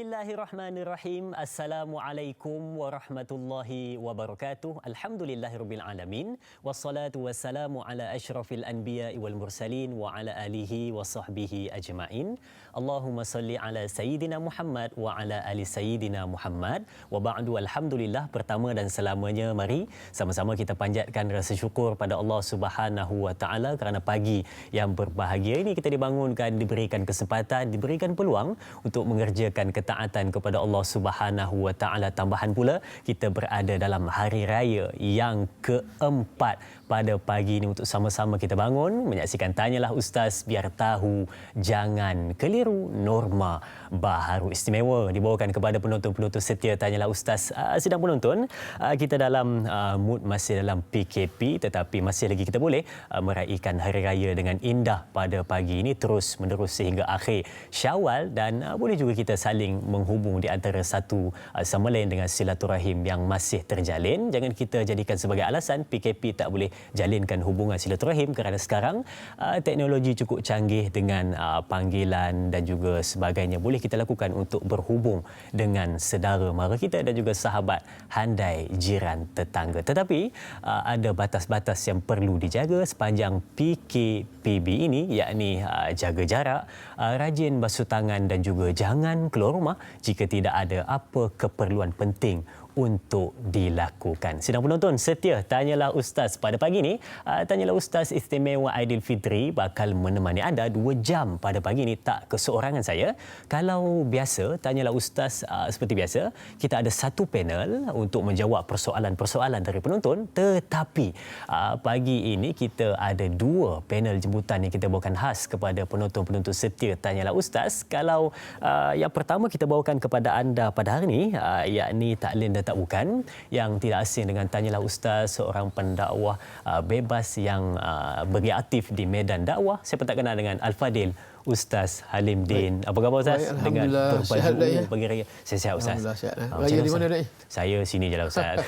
Bismillahirrahmanirrahim. Assalamualaikum warahmatullahi wabarakatuh. Alhamdulillahirabbil alamin. Wassalatu wassalamu ala asyrafil anbiya'i wal mursalin wa ala alihi wa sahbihi ajma'in. Allahumma salli ala sayyidina Muhammad wa ala ali sayyidina Muhammad. Wa ba'du, alhamdulillah, pertama dan selamanya mari sama-sama kita panjatkan rasa syukur pada Allah Subhanahu wa taala kerana pagi yang berbahagia ini kita dibangunkan, diberikan kesempatan, diberikan peluang untuk mengerjakan ketaatan kepada Allah Subhanahu wa taala. Tambahan pula kita berada dalam hari raya yang keempat pada pagi ini untuk sama-sama kita bangun menyaksikan Tanyalah Ustaz, biar tahu jangan keliru, norma baharu istimewa dibawakan kepada penonton-penonton setia Tanyalah Ustaz. Sedang penonton, kita dalam mood masih dalam PKP tetapi masih lagi kita boleh meraihkan hari raya dengan indah pada pagi ini terus menerus sehingga akhir Syawal, dan boleh juga kita saling menghubung di antara satu sama lain dengan silaturahim yang masih terjalin. Jangan kita jadikan sebagai alasan PKP tak boleh jalinkan hubungan silaturahim kerana sekarang teknologi cukup canggih dengan panggilan dan juga sebagainya boleh kita lakukan untuk berhubung dengan saudara mara kita dan juga sahabat handai jiran tetangga. Tetapi ada batas-batas yang perlu dijaga sepanjang PKPB ini, yakni jaga jarak, rajin basuh tangan dan juga jangan keluar rumah jika tidak ada apa keperluan penting untuk dilakukan. Sidang penonton setia Tanyalah Ustaz, pada pagi ini Tanyalah Ustaz istimewa Aidilfitri bakal menemani anda 2 jam pada pagi ini, tak keseorangan saya. Kalau biasa Tanyalah Ustaz seperti biasa kita ada satu panel untuk menjawab persoalan-persoalan dari penonton, tetapi pagi ini kita ada 2 panel jemputan yang kita bawakan khas kepada penonton-penonton setia Tanyalah Ustaz. Kalau yang pertama kita bawakan kepada anda pada hari ini yakni tak lain dan tak bukan yang tidak asing dengan Tanyalah Ustaz, seorang pendakwah bebas yang beraktif di medan dakwah. Saya pun tak kenal dengan Al-Fadil Ustaz Halim Din. Apa khabar Ustaz? Dengan berbaju pagi raya. Saya sihat Ustaz. Alhamdulillah sihat. Raya di mana ni? Saya sini je lah Ustaz.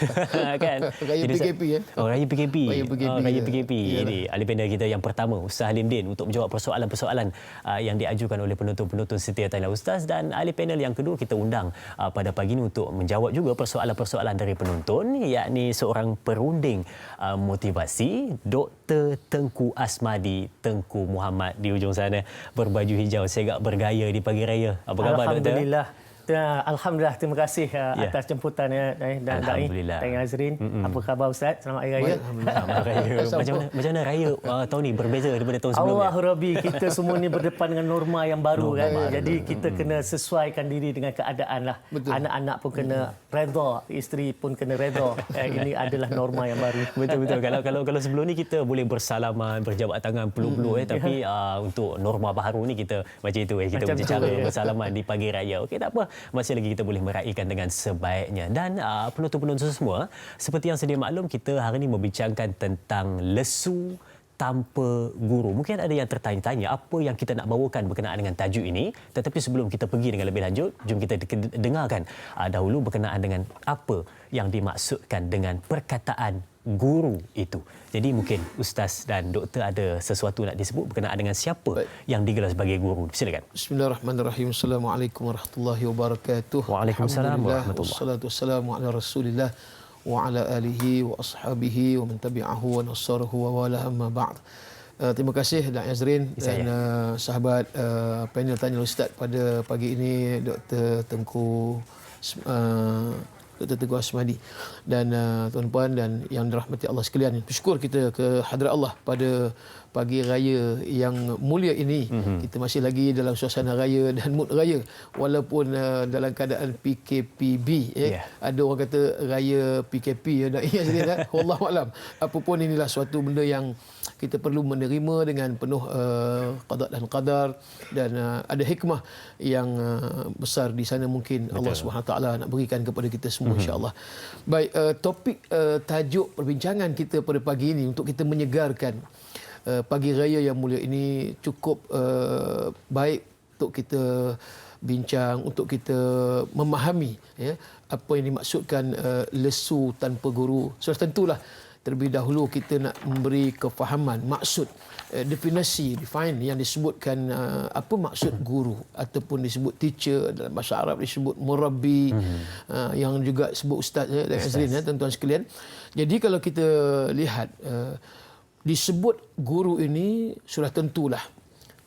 Kan? Raya PKP ya? Oh, Raya PKP. Raya PKP. Yalah. Jadi ahli panel kita yang pertama Ustaz Halim Din untuk menjawab persoalan-persoalan yang diajukan oleh penonton-penonton setia Tanyalah Ustaz, dan ahli panel yang kedua kita undang pada pagi ini untuk menjawab juga persoalan-persoalan dari penonton, yakni seorang perunding motivasi, Dr. Tengku Asmadi Tengku Muhammad di ujung sana, berbaju hijau, saya agak bergaya di pagi raya. Apa khabar Doktor? Alhamdulillah. Alhamdulillah, terima kasih atas jemputan dan Alhamdulillah. Da'i Azrin. Apa khabar Ustaz? Selamat Hari Raya. Selamat Raya. Macam mana raya tahun ni berbeza daripada tahun sebelumnya? Allah Rabbi, kita semua ni berdepan dengan norma yang baru kan. Jadi kita kena sesuaikan diri dengan keadaan lah. Betul. Anak-anak pun kena redha, isteri pun kena redha. Ini adalah norma yang baru. Betul. Kalau sebelum ni kita boleh bersalaman, berjabat tangan, peluk-peluk tapi untuk norma baharu ni kita macam itu kita Macam punya cara tu, bersalaman di pagi raya. Okey, tak apa. Masih lagi kita boleh meraihkan dengan sebaiknya. Dan penonton-penonton semua, seperti yang sedia maklum, kita hari ini membincangkan tentang lesu tanpa guru. Mungkin ada yang tertanya-tanya apa yang kita nak bawakan berkenaan dengan tajuk ini. Tetapi sebelum kita pergi dengan lebih lanjut, jom kita dengarkan dahulu berkenaan dengan apa yang dimaksudkan dengan perkataan guru itu. Jadi mungkin Ustaz dan Doktor ada sesuatu nak disebut berkenaan dengan siapa yang digelar sebagai guru. Silakan. Bismillahirrahmanirrahim. Assalamualaikum warahmatullahi wabarakatuh. Waalaikumsalam warahmatullahi. Wassalatu wassalamu ala Rasulillah wa ala alihi wa ashabihi wa man tabi'ahu wa nasarahu wa wala amma ba'd. Terima kasih Da'i Azrin dan sahabat panel Tanyalah Ustaz pada pagi ini, Dr. Tengku Asmadi dan tuan-puan dan yang dirahmati Allah sekalian. Bersyukur kita ke hadrat Allah pada pagi raya yang mulia ini. Kita masih lagi dalam suasana raya dan mood raya walaupun dalam keadaan PKPB. Ada orang kata raya PKP ya, wallahu alam. Apapun inilah suatu benda yang kita perlu menerima dengan penuh qada dan qadar, dan ada hikmah yang besar di sana mungkin. Betul. Allah Subhanahu Wa Taala nak berikan kepada kita semua insya-Allah. Baik, topik tajuk perbincangan kita pada pagi ini untuk kita menyegarkan pagi raya yang mulia ini cukup baik untuk kita bincang, untuk kita memahami apa yang dimaksudkan lesu tanpa guru. Sudah tentulah terlebih dahulu kita nak memberi kefahaman maksud, definisi define yang disebutkan apa maksud guru ataupun disebut teacher, dalam bahasa Arab disebut murabbi, yang juga sebut ustaz dan Azrin, tuan-tuan sekalian. Jadi kalau kita lihat disebut guru ini, sudah tentulah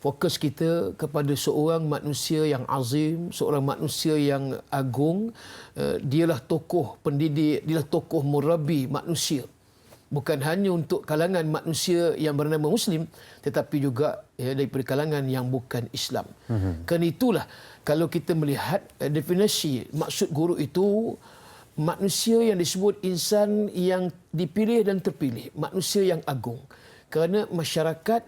fokus kita kepada seorang manusia yang azim, seorang manusia yang agung. Dialah tokoh pendidik, dialah tokoh murabbi manusia. Bukan hanya untuk kalangan manusia yang bernama Muslim, tetapi juga daripada kalangan yang bukan Islam. Kerana itulah, kalau kita melihat definisi maksud guru itu, manusia yang disebut insan yang dipilih dan terpilih, manusia yang agung. Kerana masyarakat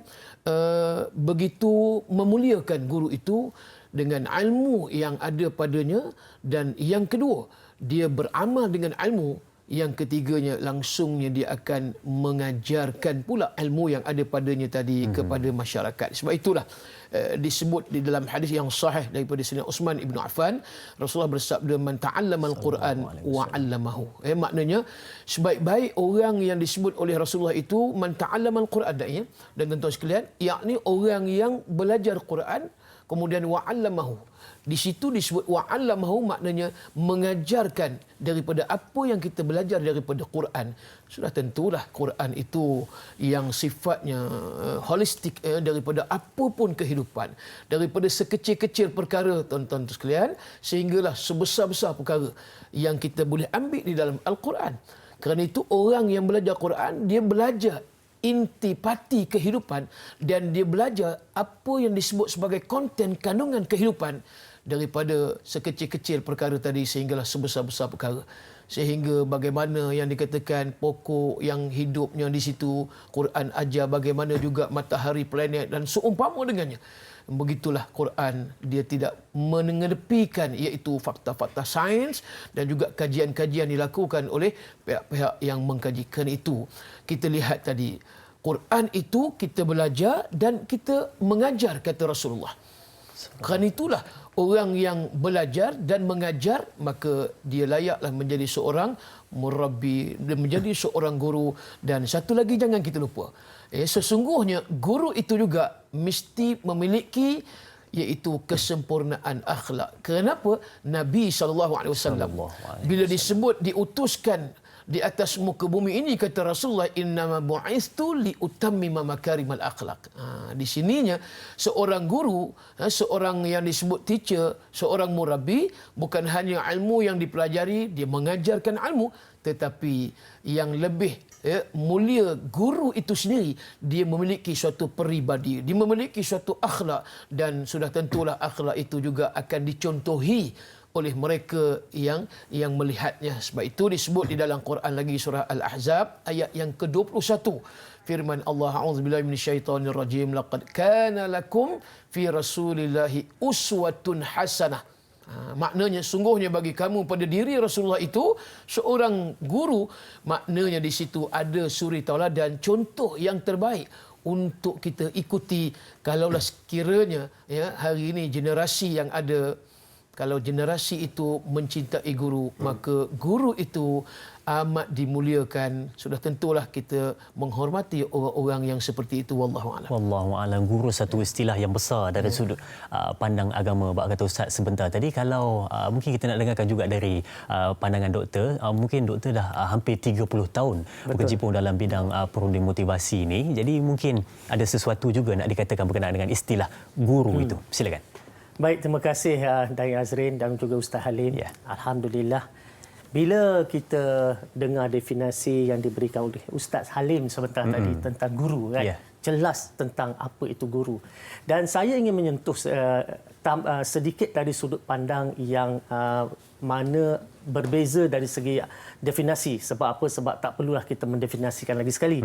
begitu memuliakan guru itu dengan ilmu yang ada padanya, dan yang kedua, dia beramal dengan ilmu. Yang ketiganya, langsungnya dia akan mengajarkan pula ilmu yang ada padanya tadi kepada masyarakat. Sebab itulah disebut di dalam hadis yang sahih daripada Sayyidina Uthman ibn Affan, Rasulullah bersabda, man ta'allama al-Quran wa 'allamahu. Maknanya sebaik-baik orang yang disebut oleh Rasulullah itu man ta'allama al-Quran, dan tuan-tuan sekalian, yakni orang yang belajar Quran kemudian wa 'allamahu. Di situ disebut wa'allamahu, maknanya mengajarkan daripada apa yang kita belajar daripada Quran. Sudah tentulah Quran itu yang sifatnya holistik, daripada apapun kehidupan, daripada sekecil-kecil perkara, tuan-tuan sekalian, sehinggalah sebesar-besar perkara yang kita boleh ambil di dalam Al-Quran. Kerana itu orang yang belajar Quran, dia belajar intipati kehidupan, dan dia belajar apa yang disebut sebagai konten kandungan kehidupan, daripada sekecil-kecil perkara tadi sehinggalah sebesar-besar perkara. Sehingga bagaimana yang dikatakan pokok yang hidupnya di situ, Quran ajar bagaimana juga matahari, planet dan seumpama dengannya. Begitulah Quran, dia tidak mengedepikan iaitu fakta-fakta sains dan juga kajian-kajian dilakukan oleh pihak-pihak yang mengkajikan itu. Kita lihat tadi, Quran itu kita belajar dan kita mengajar, kata Rasulullah. Kerana itulah orang yang belajar dan mengajar, maka dia layaklah menjadi seorang murabbi, dan menjadi seorang guru. Dan satu lagi jangan kita lupa, sesungguhnya guru itu juga mesti memiliki iaitu kesempurnaan akhlak. Kenapa? Nabi SAW bila disebut diutuskan di atas muka bumi ini, kata Rasulullah, innama bu'istu liutammima makarimal akhlak. Di sininya seorang guru, seorang yang disebut teacher, seorang murabbi, bukan hanya ilmu yang dipelajari, dia mengajarkan ilmu, tetapi yang lebih mulia guru itu sendiri, dia memiliki suatu peribadi, dia memiliki suatu akhlak, dan sudah tentulah akhlak itu juga akan dicontohi oleh mereka yang melihatnya. Sebab itu disebut di dalam Quran lagi, surah Al-Ahzab ayat yang ke-21, firman Allah, a'udzubillahi minasyaitonirrajim, laqad kana lakum fi rasulillahi uswatun hasanah. Maknanya sungguhnya bagi kamu pada diri Rasulullah itu seorang guru, maknanya di situ ada suri tauladan, contoh yang terbaik untuk kita ikuti. Kalaulah sekiranya hari ini generasi yang ada, kalau generasi itu mencintai guru, maka guru itu amat dimuliakan. Sudah tentulah kita menghormati orang-orang yang seperti itu. Wallahu a'lam. Wallahu a'lam. Guru satu istilah yang besar dari sudut pandang agama. Bak kata Ustaz sebentar tadi, kalau mungkin kita nak dengarkan juga dari pandangan doktor. Mungkin doktor dah hampir 30 tahun berkecimpung dalam bidang perunding motivasi ini. Jadi mungkin ada sesuatu juga nak dikatakan berkenaan dengan istilah guru itu. Silakan. Baik, terima kasih Dayi Azrin dan juga Ustaz Halim. Ya. Alhamdulillah. Bila kita dengar definisi yang diberikan oleh Ustaz Halim sebentar tadi tentang guru, kan? Ya. Jelas tentang apa itu guru. Dan saya ingin menyentuh sedikit dari sudut pandang yang mana berbeza dari segi definisi. Sebab apa? Sebab tak perlulah kita mendefinisikan lagi sekali.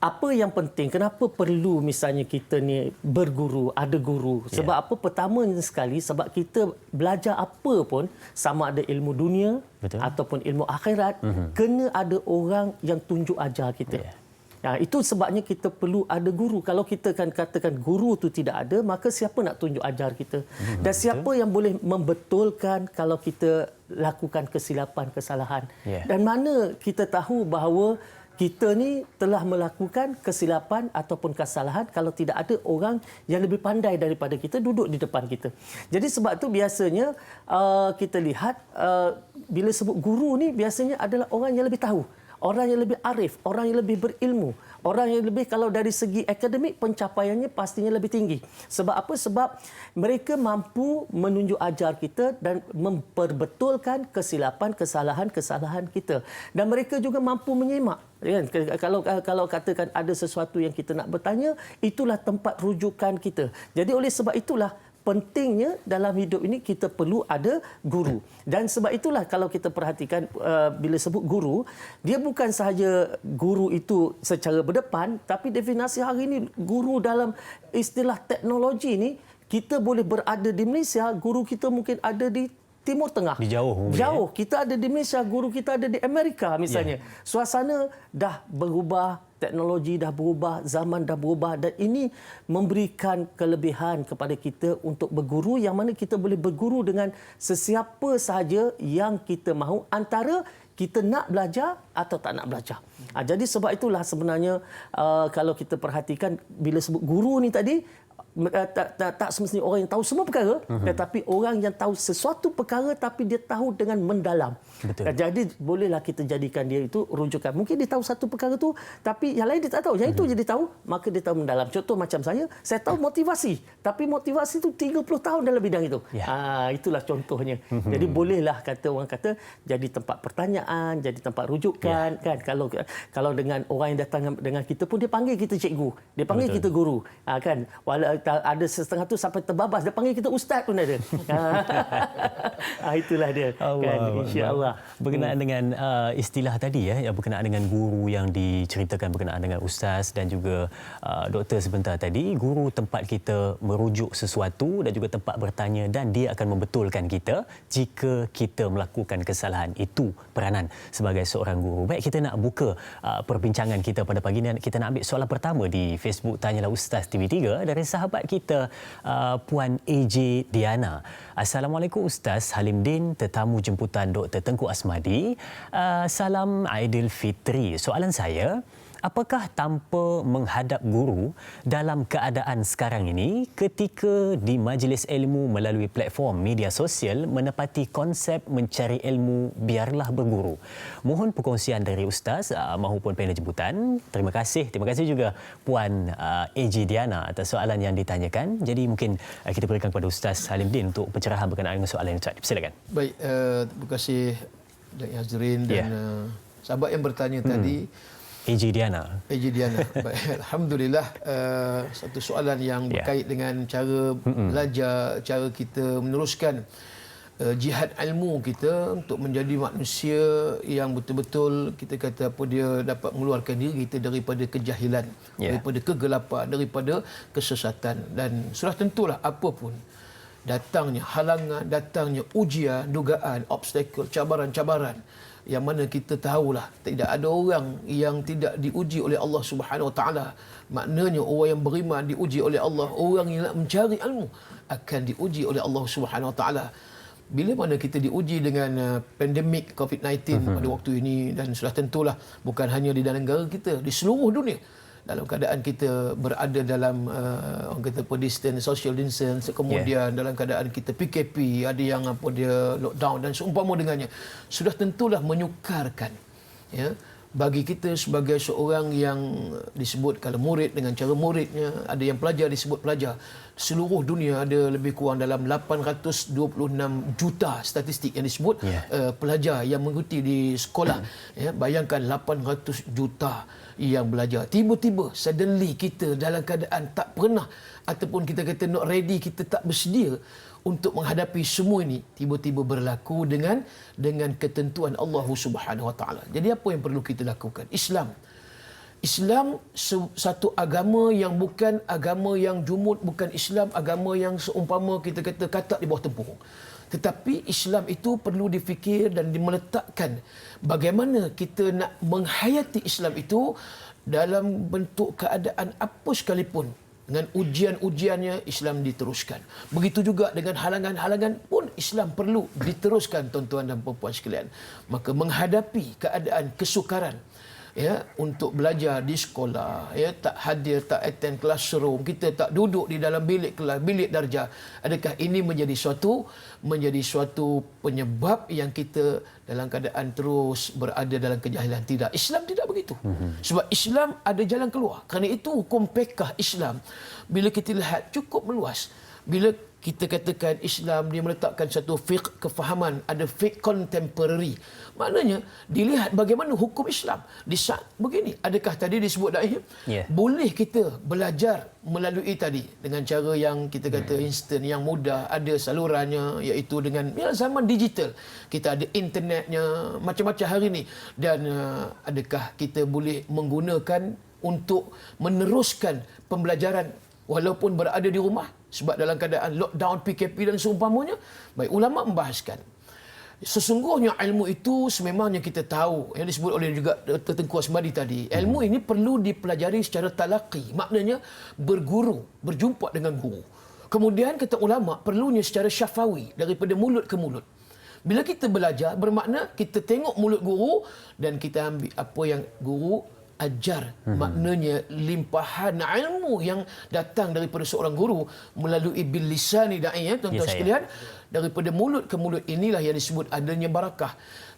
Apa yang penting, kenapa perlu misalnya kita ni berguru, ada guru? Sebab apa? Pertama sekali, sebab kita belajar apa pun, sama ada ilmu dunia ataupun ilmu akhirat, kena ada orang yang tunjuk ajar kita. Itu sebabnya kita perlu ada guru. Kalau kita kan katakan guru itu tidak ada, maka siapa nak tunjuk ajar kita? Dan siapa yang boleh membetulkan kalau kita lakukan kesilapan, kesalahan? Dan mana kita tahu bahawa kita ni telah melakukan kesilapan ataupun kesalahan kalau tidak ada orang yang lebih pandai daripada kita duduk di depan kita. Jadi sebab tu biasanya kita lihat bila sebut guru ni biasanya adalah orang yang lebih tahu, orang yang lebih arif, orang yang lebih berilmu, orang yang lebih, kalau dari segi akademik pencapaiannya pastinya lebih tinggi. Sebab apa? Sebab mereka mampu menunjuk ajar kita dan memperbetulkan kesilapan, kesalahan kita. Dan mereka juga mampu menyimak. Kalau katakan ada sesuatu yang kita nak bertanya, itulah tempat rujukan kita. Jadi oleh sebab itulah pentingnya dalam hidup ini kita perlu ada guru. Dan sebab itulah kalau kita perhatikan bila sebut guru, dia bukan sahaja guru itu secara berdepan, tapi definisi hari ini guru dalam istilah teknologi ini, kita boleh berada di Malaysia, guru kita mungkin ada di Timur Tengah. Di jauh. Jauh. Kita ada di Malaysia, guru kita ada di Amerika misalnya. Suasana dah berubah, teknologi dah berubah, zaman dah berubah dan ini memberikan kelebihan kepada kita untuk berguru yang mana kita boleh berguru dengan sesiapa sahaja yang kita mahu antara kita nak belajar atau tak nak belajar. Jadi sebab itulah sebenarnya kalau kita perhatikan bila sebut guru ni tadi, tak semestinya orang yang tahu semua perkara, tetapi orang yang tahu sesuatu perkara tapi dia tahu dengan mendalam. Betul. Jadi bolehlah kita jadikan dia itu rujukan. Mungkin dia tahu satu perkara tu tapi yang lain dia tak tahu. Yang itu je dia tahu, maka dia tahu mendalam. Contoh macam saya tahu motivasi, tapi motivasi tu 30 tahun dalam bidang itu. Itulah contohnya. Jadi bolehlah orang kata jadi tempat pertanyaan, jadi tempat rujukan kan. Kalau dengan orang yang datang dengan kita pun dia panggil kita cikgu, dia panggil kita guru. Kan. Ada setengah tu sampai terbabas, dia panggil kita ustaz pun ada. Itulah dia. Kan, insya-Allah. Berkenaan dengan istilah tadi yang berkenaan dengan guru yang diceritakan berkenaan dengan ustaz dan juga doktor sebentar tadi, guru tempat kita merujuk sesuatu dan juga tempat bertanya dan dia akan membetulkan kita jika kita melakukan kesalahan. Itu peranan sebagai seorang guru. Baik, kita nak buka perbincangan kita pada pagi ini. Kita nak ambil soalan pertama di Facebook Tanyalah Ustaz TV3 dari sahabat kita Puan AJ Diana. Assalamualaikum Ustaz Halimdin, tetamu jemputan Dr. Tengku Asmadi. Salam Aidilfitri. Soalan saya, apakah tanpa menghadap guru dalam keadaan sekarang ini ketika di majlis ilmu melalui platform media sosial menepati konsep mencari ilmu biarlah berguru? Mohon perkongsian dari Ustaz maupun panel jemputan. Terima kasih juga Puan AJ Diana atas soalan yang ditanyakan. Jadi mungkin kita berikan kepada Ustaz Halimdin untuk pencerahan berkenaan dengan soalan yang tadi. Silakan. Baik, terima kasih Dr. Hazrin dan sahabat yang bertanya tadi. AJ Diana. Baik, alhamdulillah, satu soalan yang berkait dengan cara belajar, cara kita meneruskan jihad ilmu kita untuk menjadi manusia yang betul-betul kita kata apa, dia dapat mengeluarkan diri kita daripada kejahilan, daripada kegelapan, daripada kesesatan. Dan sudah tentulah apapun datangnya halangan, datangnya ujian, dugaan, obstacle, cabaran-cabaran yang mana kita tahulah tidak ada orang yang tidak diuji oleh Allah Subhanahu Wa Taala. Maknanya orang yang beriman diuji oleh Allah, orang yang nak mencari ilmu akan diuji oleh Allah Subhanahu Wa Taala. Bila mana kita diuji dengan pandemik COVID-19 pada waktu ini, dan sudah tentulah bukan hanya di dalam negara kita, di seluruh dunia dalam keadaan kita berada dalam orang kata apa, distance, social distance, kemudian dalam keadaan kita PKP, ada yang apa dia lockdown dan seumpama dengannya, sudah tentulah menyukarkan bagi kita sebagai seorang yang disebut kalau murid dengan cara muridnya, ada yang pelajar disebut pelajar. Seluruh dunia ada lebih kurang dalam 826 juta statistik yang disebut pelajar yang mengikuti di sekolah. Bayangkan 800 juta yang belajar. Tiba-tiba suddenly kita dalam keadaan tak pernah ataupun kita kata not ready, kita tak bersedia untuk menghadapi semua ini, tiba-tiba berlaku dengan ketentuan Allah Subhanahu Wa Taala. Jadi apa yang perlu kita lakukan? Islam satu agama yang bukan agama yang jumud, bukan Islam agama yang seumpama kita kata katak di bawah tempurung. Tetapi Islam itu perlu difikir dan meletakkan bagaimana kita nak menghayati Islam itu dalam bentuk keadaan apa sekalipun. Dengan ujian-ujiannya Islam diteruskan. Begitu juga dengan halangan-halangan pun Islam perlu diteruskan, tuan-tuan dan puan-puan sekalian. Maka menghadapi keadaan kesukaran, ya, untuk belajar di sekolah, ya, tak hadir, tak attend classroom, kita tak duduk di dalam bilik kelas, bilik darjah, adakah ini menjadi suatu penyebab yang kita dalam keadaan terus berada dalam kejahilan? Tidak. Islam tidak begitu. Sebab Islam ada jalan keluar. Kerana itu hukum fiqh Islam, bila kita lihat, cukup meluas. Bila kita katakan Islam, dia meletakkan satu fiqh kefahaman, ada fiqh contemporary. Maknanya dilihat bagaimana hukum Islam di saat begini. Adakah tadi disebut da'i? Boleh kita belajar melalui tadi dengan cara yang kita kata instant, yang mudah, ada salurannya, iaitu dengan zaman digital. Kita ada internetnya macam-macam hari ini. Dan adakah kita boleh menggunakan untuk meneruskan pembelajaran walaupun berada di rumah sebab dalam keadaan lockdown, PKP dan seumpamanya? Baik, ulama membahaskan. Sesungguhnya ilmu itu sememangnya kita tahu, yang disebut oleh juga Dr. Tengku Asmadi tadi, ilmu ini perlu dipelajari secara talaqi, maknanya berguru, berjumpa dengan guru. Kemudian kata ulama, perlunya secara syafawi, daripada mulut ke mulut. Bila kita belajar, bermakna kita tengok mulut guru dan kita ambil apa yang guru ajar. Maknanya limpahan ilmu yang datang daripada seorang guru melalui bil lisani da'i, tuan-tuan sekalian, daripada mulut ke mulut inilah yang disebut adanya barakah.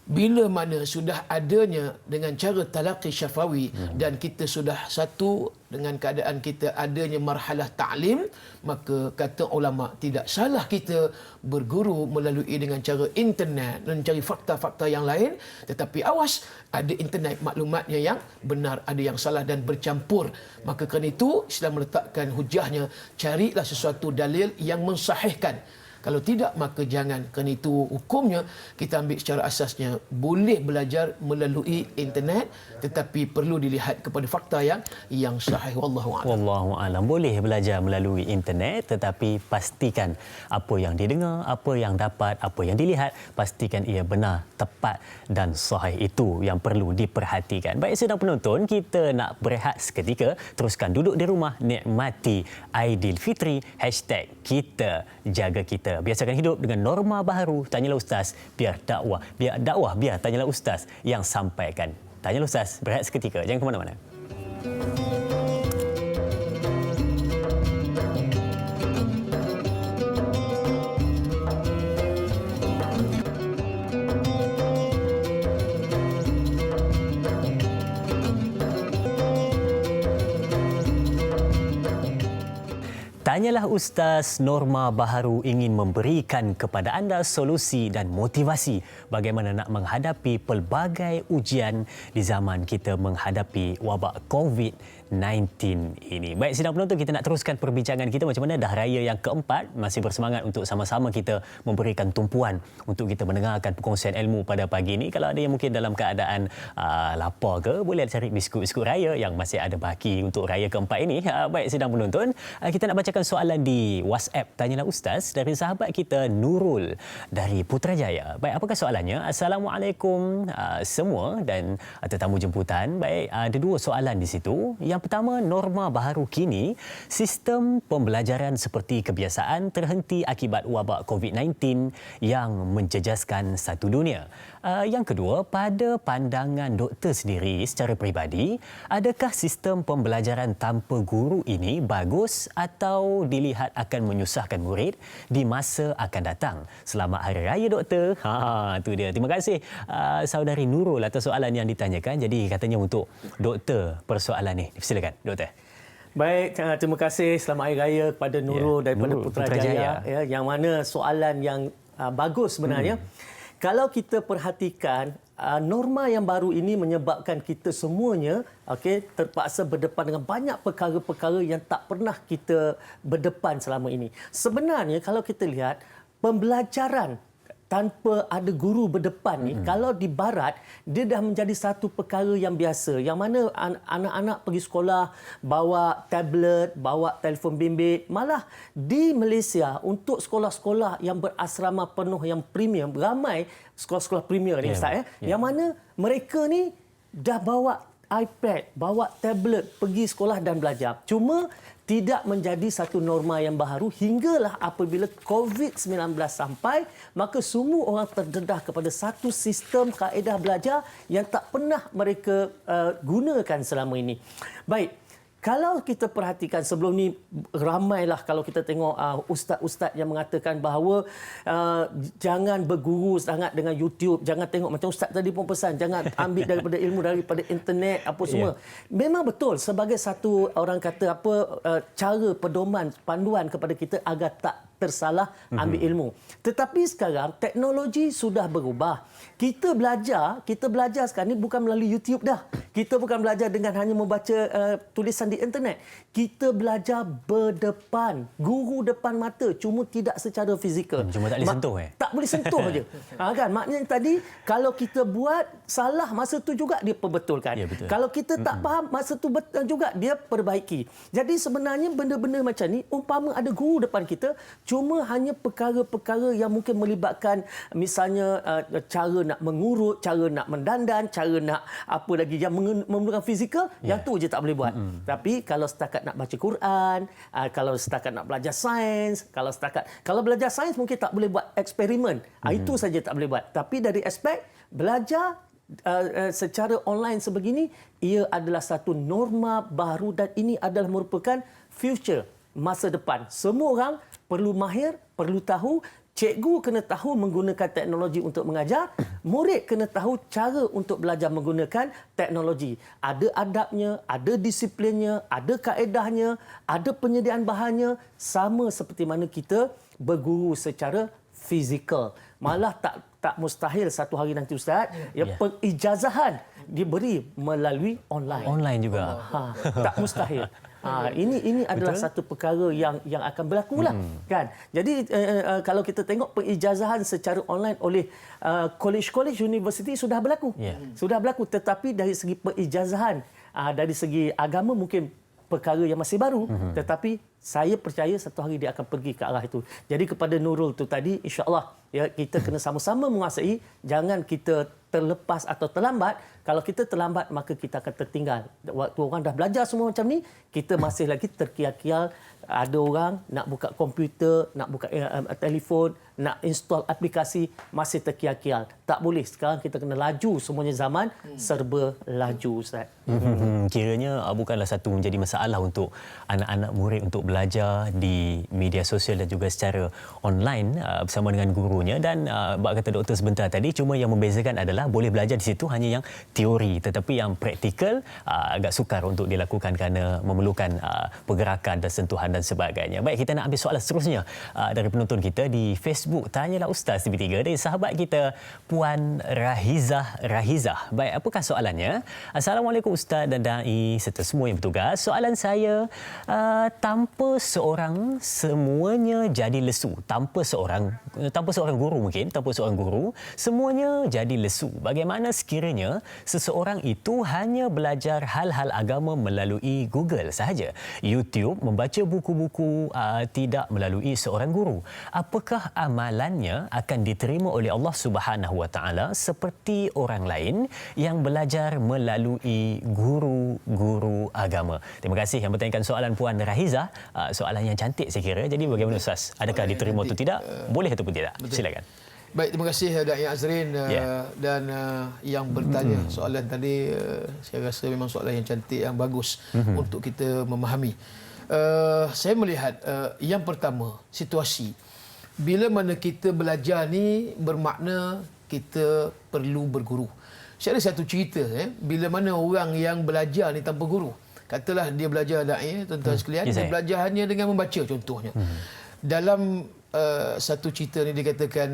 Bila mana sudah adanya dengan cara talaqi syafawi dan kita sudah satu dengan keadaan kita adanya marhalah ta'lim, maka kata ulama tidak salah kita berguru melalui dengan cara internet, mencari fakta-fakta yang lain, tetapi awas, ada internet maklumatnya yang benar, ada yang salah dan bercampur. Maka kerana itu Islam meletakkan hujahnya, carilah sesuatu dalil yang mensahihkan. Kalau tidak, maka jangan. Kerana itu hukumnya kita ambil secara asasnya boleh belajar melalui internet, tetapi perlu dilihat kepada fakta yang sahih. Wallahu a'lam. Wallahu a'lam. Boleh belajar melalui internet, tetapi pastikan apa yang didengar, apa yang dapat, apa yang dilihat, pastikan ia benar, tepat dan sahih. Itu yang perlu diperhatikan. Baik, sedang penonton, kita nak berehat seketika. Teruskan duduk di rumah, nikmati Aidilfitri. #kita jaga kita. Biasakan hidup dengan norma baharu. Tanyalah Ustaz, biar dakwah, biar tanyalah Ustaz yang sampaikan. Tanyalah Ustaz, berehat seketika. Jangan ke mana-mana. Tanyalah Ustaz, norma baharu ingin memberikan kepada anda solusi dan motivasi bagaimana nak menghadapi pelbagai ujian di zaman kita menghadapi wabak COVID-19 ini. Baik, sidang penonton, kita nak teruskan perbincangan kita macam mana dah raya yang keempat. Masih bersemangat untuk sama-sama kita memberikan tumpuan untuk kita mendengarkan perkongsian ilmu pada pagi ini. Kalau ada yang mungkin dalam keadaan lapar ke, boleh cari biskut-biskut raya yang masih ada baki untuk raya keempat ini. Baik, sidang penonton, kita nak bacakan soalan di WhatsApp Tanyalah Ustaz dari sahabat kita Nurul dari Putrajaya. Baik, apakah soalannya? Assalamualaikum semua dan tetamu jemputan. Baik, ada dua soalan di situ. Yang pertama, norma baharu kini, sistem pembelajaran seperti kebiasaan terhenti akibat wabak COVID-19 yang menjejaskan satu dunia. Yang kedua, pada pandangan doktor sendiri secara peribadi, adakah sistem pembelajaran tanpa guru ini bagus atau dilihat akan menyusahkan murid di masa akan datang? Selamat Hari Raya, Doktor. Itu dia. Terima kasih saudari Nurul atas soalan yang ditanyakan. Jadi katanya untuk Doktor persoalan ni. Silakan, Doktor. Baik, terima kasih. Selamat Hari Raya kepada Nurul daripada Putrajaya. Yang mana soalan yang bagus sebenarnya. Kalau kita perhatikan, norma yang baru ini menyebabkan kita semuanya terpaksa berdepan dengan banyak perkara-perkara yang tak pernah kita berdepan selama ini. Sebenarnya kalau kita lihat, pembelajaran tanpa ada guru berdepan ni, kalau di barat dia dah menjadi satu perkara yang biasa, yang mana anak-anak pergi sekolah bawa tablet, bawa telefon bimbit. Malah di Malaysia untuk sekolah-sekolah yang berasrama penuh yang premium, ramai sekolah-sekolah premier ni Ustaz, yang mana mereka ni dah bawa iPad, bawa tablet pergi sekolah dan belajar. Cuma tidak menjadi satu norma yang baharu hinggalah apabila COVID-19 sampai, maka semua orang terdedah kepada satu sistem kaedah belajar yang tak pernah mereka gunakan selama ini. Baik. Kalau kita perhatikan sebelum ni ramailah kalau kita tengok ustaz-ustaz yang mengatakan bahawa jangan berguru sangat dengan YouTube, jangan tengok macam ustaz tadi pun pesan jangan ambil daripada ilmu daripada internet apa semua. Memang betul sebagai satu orang kata cara pedoman panduan kepada kita agar tak tersalah ambil ilmu. Tetapi sekarang teknologi sudah berubah. Kita belajar sekarang ni bukan melalui YouTube dah. Kita bukan belajar dengan hanya membaca tulisan di internet. Kita belajar berdepan, guru depan mata, cuma tidak secara fizikal. Cuma tak boleh sentuh Tak boleh sentuh aja. Kan? Maknanya tadi kalau kita buat salah masa tu juga dia perbetulkan. Ya, betul. Kalau kita tak faham masa tu juga dia perbaiki. Jadi sebenarnya benda-benda macam ni umpama ada guru depan kita, cuma hanya perkara-perkara yang mungkin melibatkan misalnya cara nak mengurut, cara nak mendandan, cara nak apa lagi yang memerlukan fizikal, yang tu je tak boleh buat. Tapi kalau setakat nak baca Quran, kalau setakat nak belajar sains, kalau belajar sains mungkin tak boleh buat eksperimen. Itu saja tak boleh buat. Tapi dari aspek belajar secara online sebegini, ia adalah satu norma baru dan ini adalah merupakan future, masa depan. Semua orang perlu mahir, perlu tahu. Cikgu kena tahu menggunakan teknologi untuk mengajar. Murid kena tahu cara untuk belajar menggunakan teknologi. Ada adabnya, ada disiplinnya, ada kaedahnya, ada penyediaan bahannya. Sama seperti mana kita berguru secara fizikal. Malah tak mustahil satu hari nanti Ustaz, pengijazahan diberi melalui online. Online juga. Tak mustahil. Ini adalah satu perkara yang akan berlaku lah, kan. Jadi kalau kita tengok pengijazahan secara online oleh kolej-kolej universiti sudah berlaku. Sudah berlaku, tetapi dari segi pengijazahan dari segi agama mungkin perkara yang masih baru, tetapi saya percaya satu hari dia akan pergi ke arah itu. Jadi kepada Nurul tu tadi, insya-Allah kita kena sama-sama menguasai, jangan kita terlepas atau terlambat. Kalau kita terlambat maka kita akan tertinggal. Waktu orang dah belajar semua macam ni, kita masih lagi terkial-kial. Ada orang nak buka komputer, nak buka telefon, nak install aplikasi, masih terkial-kial. Tak boleh. Sekarang kita kena laju, semuanya zaman serba laju, Ustaz. Kiranya bukanlah satu menjadi masalah untuk anak-anak murid untuk belajar di media sosial dan juga secara online bersama dengan gurunya. Dan bak kata doktor sebentar tadi, cuma yang membezakan adalah boleh belajar di situ hanya yang teori, tetapi yang praktikal agak sukar untuk dilakukan kerana memerlukan pergerakan dan sentuhan dan sebagainya. Baik, kita nak ambil soalan seterusnya dari penonton kita di Facebook. Tanyalah Ustaz TV3 dari sahabat kita Puan Rahizah. Baik, apakah soalannya? Assalamualaikum Ustaz dan Dai serta semua yang bertugas. Soalan saya, tanpa seorang semuanya jadi lesu. Tanpa seorang guru mungkin, tanpa seorang guru semuanya jadi lesu. Bagaimana sekiranya seseorang itu hanya belajar hal-hal agama melalui Google sahaja, YouTube, membaca buku-buku tidak melalui seorang guru? Apakah amalannya akan diterima oleh Allah Subhanahu Wa Taala seperti orang lain yang belajar melalui guru-guru agama? Terima kasih yang bertanyakan soalan Puan Rahizah. Soalan yang cantik saya kira. Jadi bagaimana Ustaz? Adakah diterima atau tidak? Boleh ataupun tidak? Silakan. Baik, terima kasih Dai Azrin dan yang bertanya soalan tadi. Saya rasa memang soalan yang cantik, yang bagus untuk kita memahami. Saya melihat yang pertama, situasi. Bila mana kita belajar ni bermakna kita perlu berguru. Saya ada satu cerita bila mana orang yang belajar ni tanpa guru. Katalah dia belajar Dai, tuan-tuan sekalian, dia belajar hanya dengan membaca contohnya. Dalam satu cerita ni dikatakan,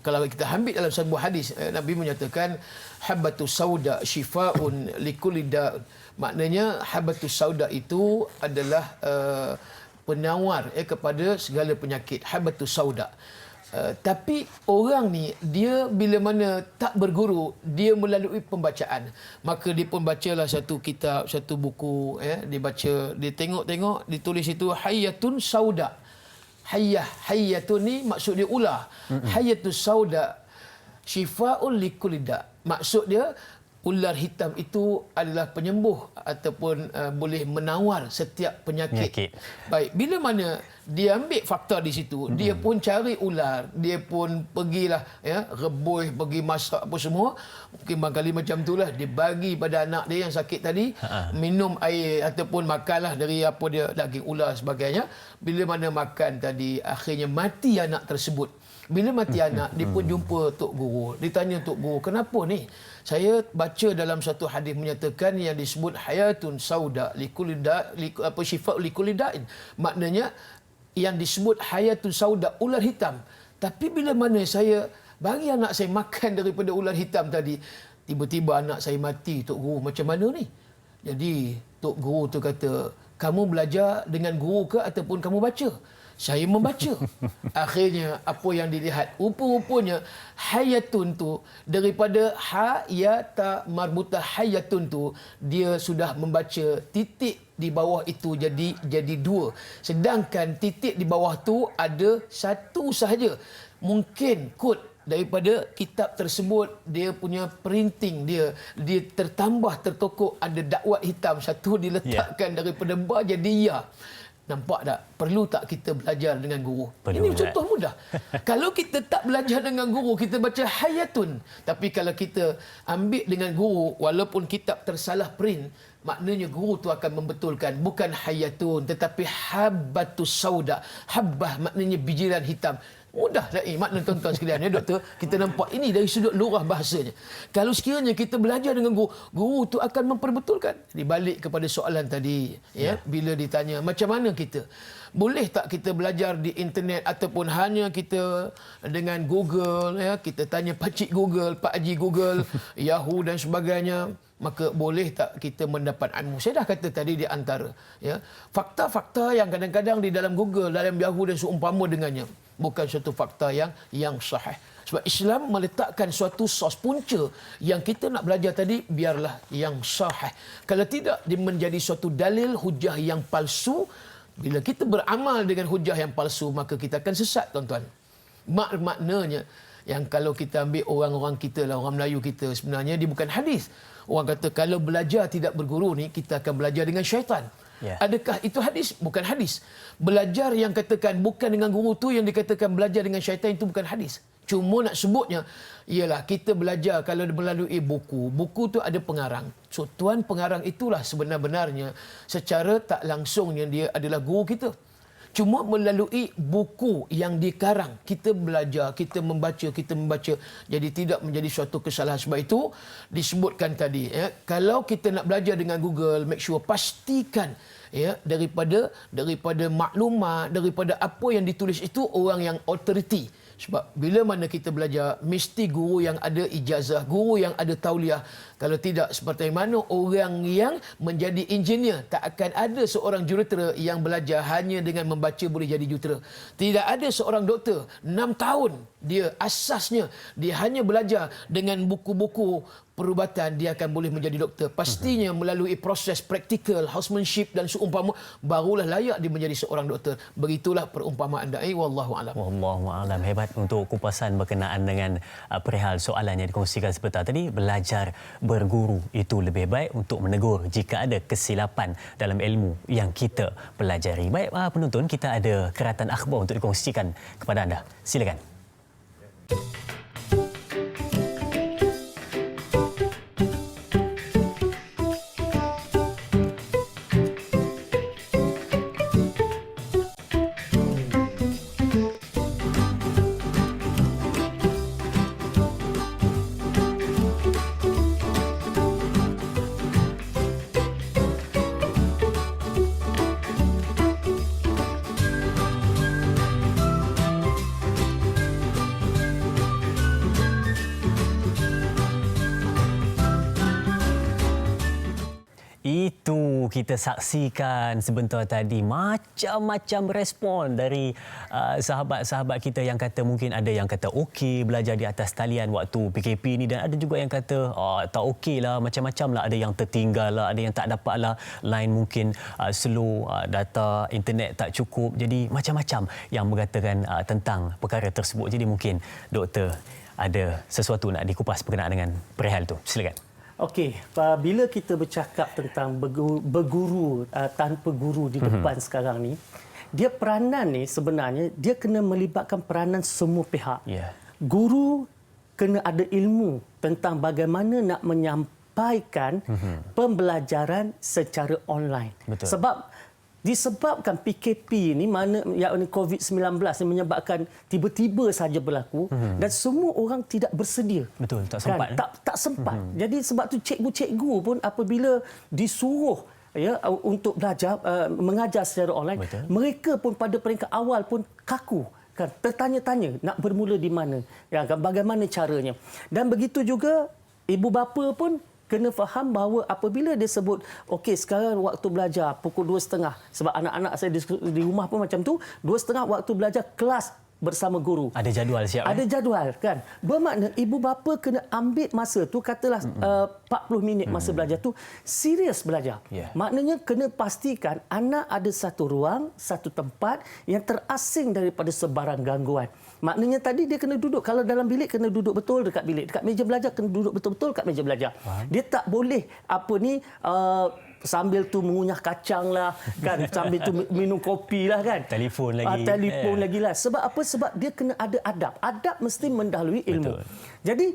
kalau kita ambil dalam sebuah hadis, Nabi menyatakan habbatus sauda shifaun likulli da'. Maknanya habbatus sauda itu adalah penawar kepada segala penyakit. Habbatus sauda. Tapi orang ni, dia bila mana tak berguru, dia melalui pembacaan. Maka dia pun bacalah satu kitab, satu buku, dia baca, dia tengok-tengok, ditulis itu hayyatun sauda. Hayyatun ni maksud dia ular. Hayyatus sauda shifaun likulli da'. Maksud dia ular hitam itu adalah penyembuh ataupun boleh menawar setiap penyakit. Baik, bila mana dia ambil fakta di situ, dia pun cari ular, dia pun pergilah rebus, pergi masak apa semua, mungkin barangkali macam itulah, dia bagi pada anak dia yang sakit tadi, minum air ataupun makanlah dari apa dia, daging ular sebagainya. Bila mana makan tadi, akhirnya mati anak tersebut. Bila mati anak, dia pun jumpa Tok Guru. Dia tanya Tok Guru, kenapa ni? Saya baca dalam satu hadis menyatakan yang disebut hayatun sauda syifa likulli da'in. Maknanya yang disebut hayatun sauda, ular hitam. Tapi bila mana saya bagi anak saya makan daripada ular hitam tadi, tiba-tiba anak saya mati. Tok Guru, macam mana ni? Jadi Tok Guru tu kata, kamu belajar dengan guru ke ataupun kamu baca? Saya membaca. Akhirnya apa yang dilihat, rupa-rupanya hayatun tu, daripada hayata marbutah hayatun tu, dia sudah membaca titik di bawah itu jadi dua. Sedangkan titik di bawah tu ada satu sahaja. Mungkin kod daripada kitab tersebut, dia punya printing dia tertambah, tertokok, ada dakwat hitam satu diletakkan daripada ba jadi ya. Nampak tak? Perlu tak kita belajar dengan guru? Perlu. Ini contoh mudah. Kalau kita tak belajar dengan guru, kita baca hayatun. Tapi kalau kita ambil dengan guru, walaupun kitab tersalah print, maknanya guru tu akan membetulkan. Bukan hayatun, tetapi habbatus sauda. Habbah maknanya bijiran hitam. Mudah tak makna tuan-tuan sekalian, ya doktor? Kita nampak ini dari sudut lurah bahasanya. Kalau sekiranya kita belajar dengan guru, guru tu akan memperbetulkan. Jadi balik kepada soalan tadi, bila ditanya macam mana kita, boleh tak kita belajar di internet ataupun hanya kita dengan Google, kita tanya Pakcik Google, Pak Haji Google, Yahoo dan sebagainya, maka boleh tak kita mendapat ilmu? Saya dah kata tadi di antara fakta-fakta yang kadang-kadang di dalam Google, dalam Yahoo dan seumpama dengannya, bukan suatu fakta yang sahih. Sebab Islam meletakkan suatu sos punca yang kita nak belajar tadi, biarlah yang sahih. Kalau tidak, dia menjadi suatu dalil hujah yang palsu. Bila kita beramal dengan hujah yang palsu, maka kita akan sesat, tuan-tuan. Maknanya, yang kalau kita ambil orang-orang kita lah, orang Melayu kita, sebenarnya dia bukan hadis. Orang kata kalau belajar tidak berguru ni, kita akan belajar dengan syaitan. Adakah itu hadis? Bukan hadis. Belajar yang katakan bukan dengan guru tu, yang dikatakan belajar dengan syaitan, itu bukan hadis. Cuma nak sebutnya, ialah kita belajar kalau melalui buku. Buku tu ada pengarang. So, tuan pengarang itulah sebenar-benarnya secara tak langsungnya dia adalah guru kita. Cuma melalui buku yang dikarang, kita belajar, kita membaca. Jadi tidak menjadi suatu kesalahan. Sebab itu disebutkan tadi, kalau kita nak belajar dengan Google, make sure pastikan daripada maklumat, daripada apa yang ditulis itu orang yang authority. Sebab bila mana kita belajar, mesti guru yang ada ijazah, guru yang ada tauliah. Kalau tidak, seperti mana orang yang menjadi engineer, tak akan ada seorang jurutera yang belajar hanya dengan membaca boleh jadi jurutera. Tidak ada seorang doktor 6 tahun dia asasnya dia hanya belajar dengan buku-buku perubatan, dia akan boleh menjadi doktor. Pastinya melalui proses praktikal, housemanship dan seumpama, barulah layak dia menjadi seorang doktor. Begitulah perumpamaan dai, wallahu alam. Wallahu alam. Hebat untuk kupasan berkenaan dengan perihal soalan yang dikongsikan sebentar tadi. Belajar berguru itu lebih baik untuk menegur jika ada kesilapan dalam ilmu yang kita pelajari. Baik penonton, kita ada keratan akhbar untuk dikongsikan kepada anda. Silakan. Itu kita saksikan sebentar tadi, macam-macam respon dari sahabat-sahabat kita yang kata, mungkin ada yang kata okey belajar di atas talian waktu PKP ni, dan ada juga yang kata tak okey lah, macam-macam lah, ada yang tertinggal lah, ada yang tak dapat lah, line mungkin slow, data internet tak cukup. Jadi macam-macam yang mengatakan tentang perkara tersebut. Jadi mungkin doktor ada sesuatu nak dikupas berkenaan dengan perihal tu. Silakan. Okey, bila kita bercakap tentang berguru tanpa guru di depan sekarang ni, dia peranan ni sebenarnya dia kena melibatkan peranan semua pihak. Guru kena ada ilmu tentang bagaimana nak menyampaikan pembelajaran secara online. Betul. Sebab disebabkan PKP ni, mana yakni COVID-19 yang menyebabkan tiba-tiba saja berlaku dan semua orang tidak bersedia. Betul, tak sempat. Tak sempat. Jadi sebab tu cikgu-cikgu pun apabila disuruh untuk belajar mengajar secara online, betul, mereka pun pada peringkat awal pun kaku. Kan, tertanya-tanya nak bermula di mana, kan, bagaimana caranya. Dan begitu juga ibu bapa pun kena faham bahawa apabila dia sebut, okey sekarang waktu belajar pukul 2.30, sebab anak-anak saya di rumah pun macam tu, 2.30 waktu belajar kelas bersama guru. Ada jadual siap. Ada jadual, kan. Bermakna ibu bapa kena ambil masa tu, katalah 40 minit masa belajar tu, serius belajar. Maknanya kena pastikan anak ada satu ruang, satu tempat yang terasing daripada sebarang gangguan. Maknanya tadi dia kena duduk, kalau dalam bilik kena duduk betul dekat bilik, dekat meja belajar kena duduk betul-betul dekat meja belajar. Dia tak boleh sambil tu mengunyah kacang lah, kan, sambil tu minum kopi lah, kan. Telefon lagi. Telefon lagi lah. Sebab apa? Sebab dia kena ada adab. Adab mesti mendahului ilmu. Betul. Jadi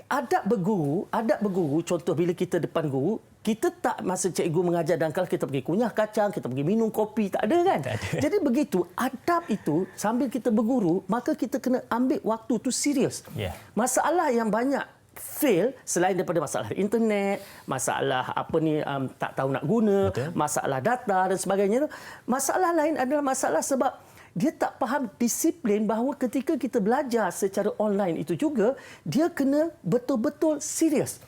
adab berguru, contoh bila kita depan guru, kita tak masa cikgu mengajar dan kalau kita pergi kunyah kacang, kita pergi minum kopi, tak ada, kan. Tak ada. Jadi begitu, adab itu sambil kita berguru, maka kita kena ambil waktu tu serius. Masalah yang banyak fail selain daripada masalah internet, masalah tak tahu nak guna, betul, masalah data dan sebagainya. Masalah lain adalah masalah sebab dia tak faham disiplin bahawa ketika kita belajar secara online itu juga dia kena betul-betul serius.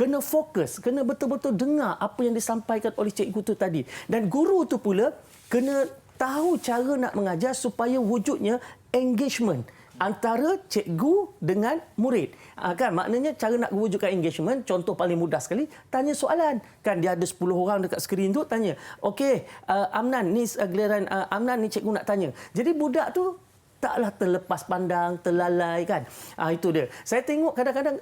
Kena fokus, kena betul-betul dengar apa yang disampaikan oleh cikgu tu tadi. Dan guru tu pula kena tahu cara nak mengajar supaya wujudnya engagement antara cikgu dengan murid. Kan, maknanya cara nak wujudkan engagement, contoh paling mudah sekali, tanya soalan. Kan dia ada 10 orang dekat skrin tu, tanya, okey, Amnan, ni giliran Amnan ni cikgu nak tanya. Jadi budak tu taklah terlepas pandang, terlalai, kan. Itu dia. Saya tengok kadang-kadang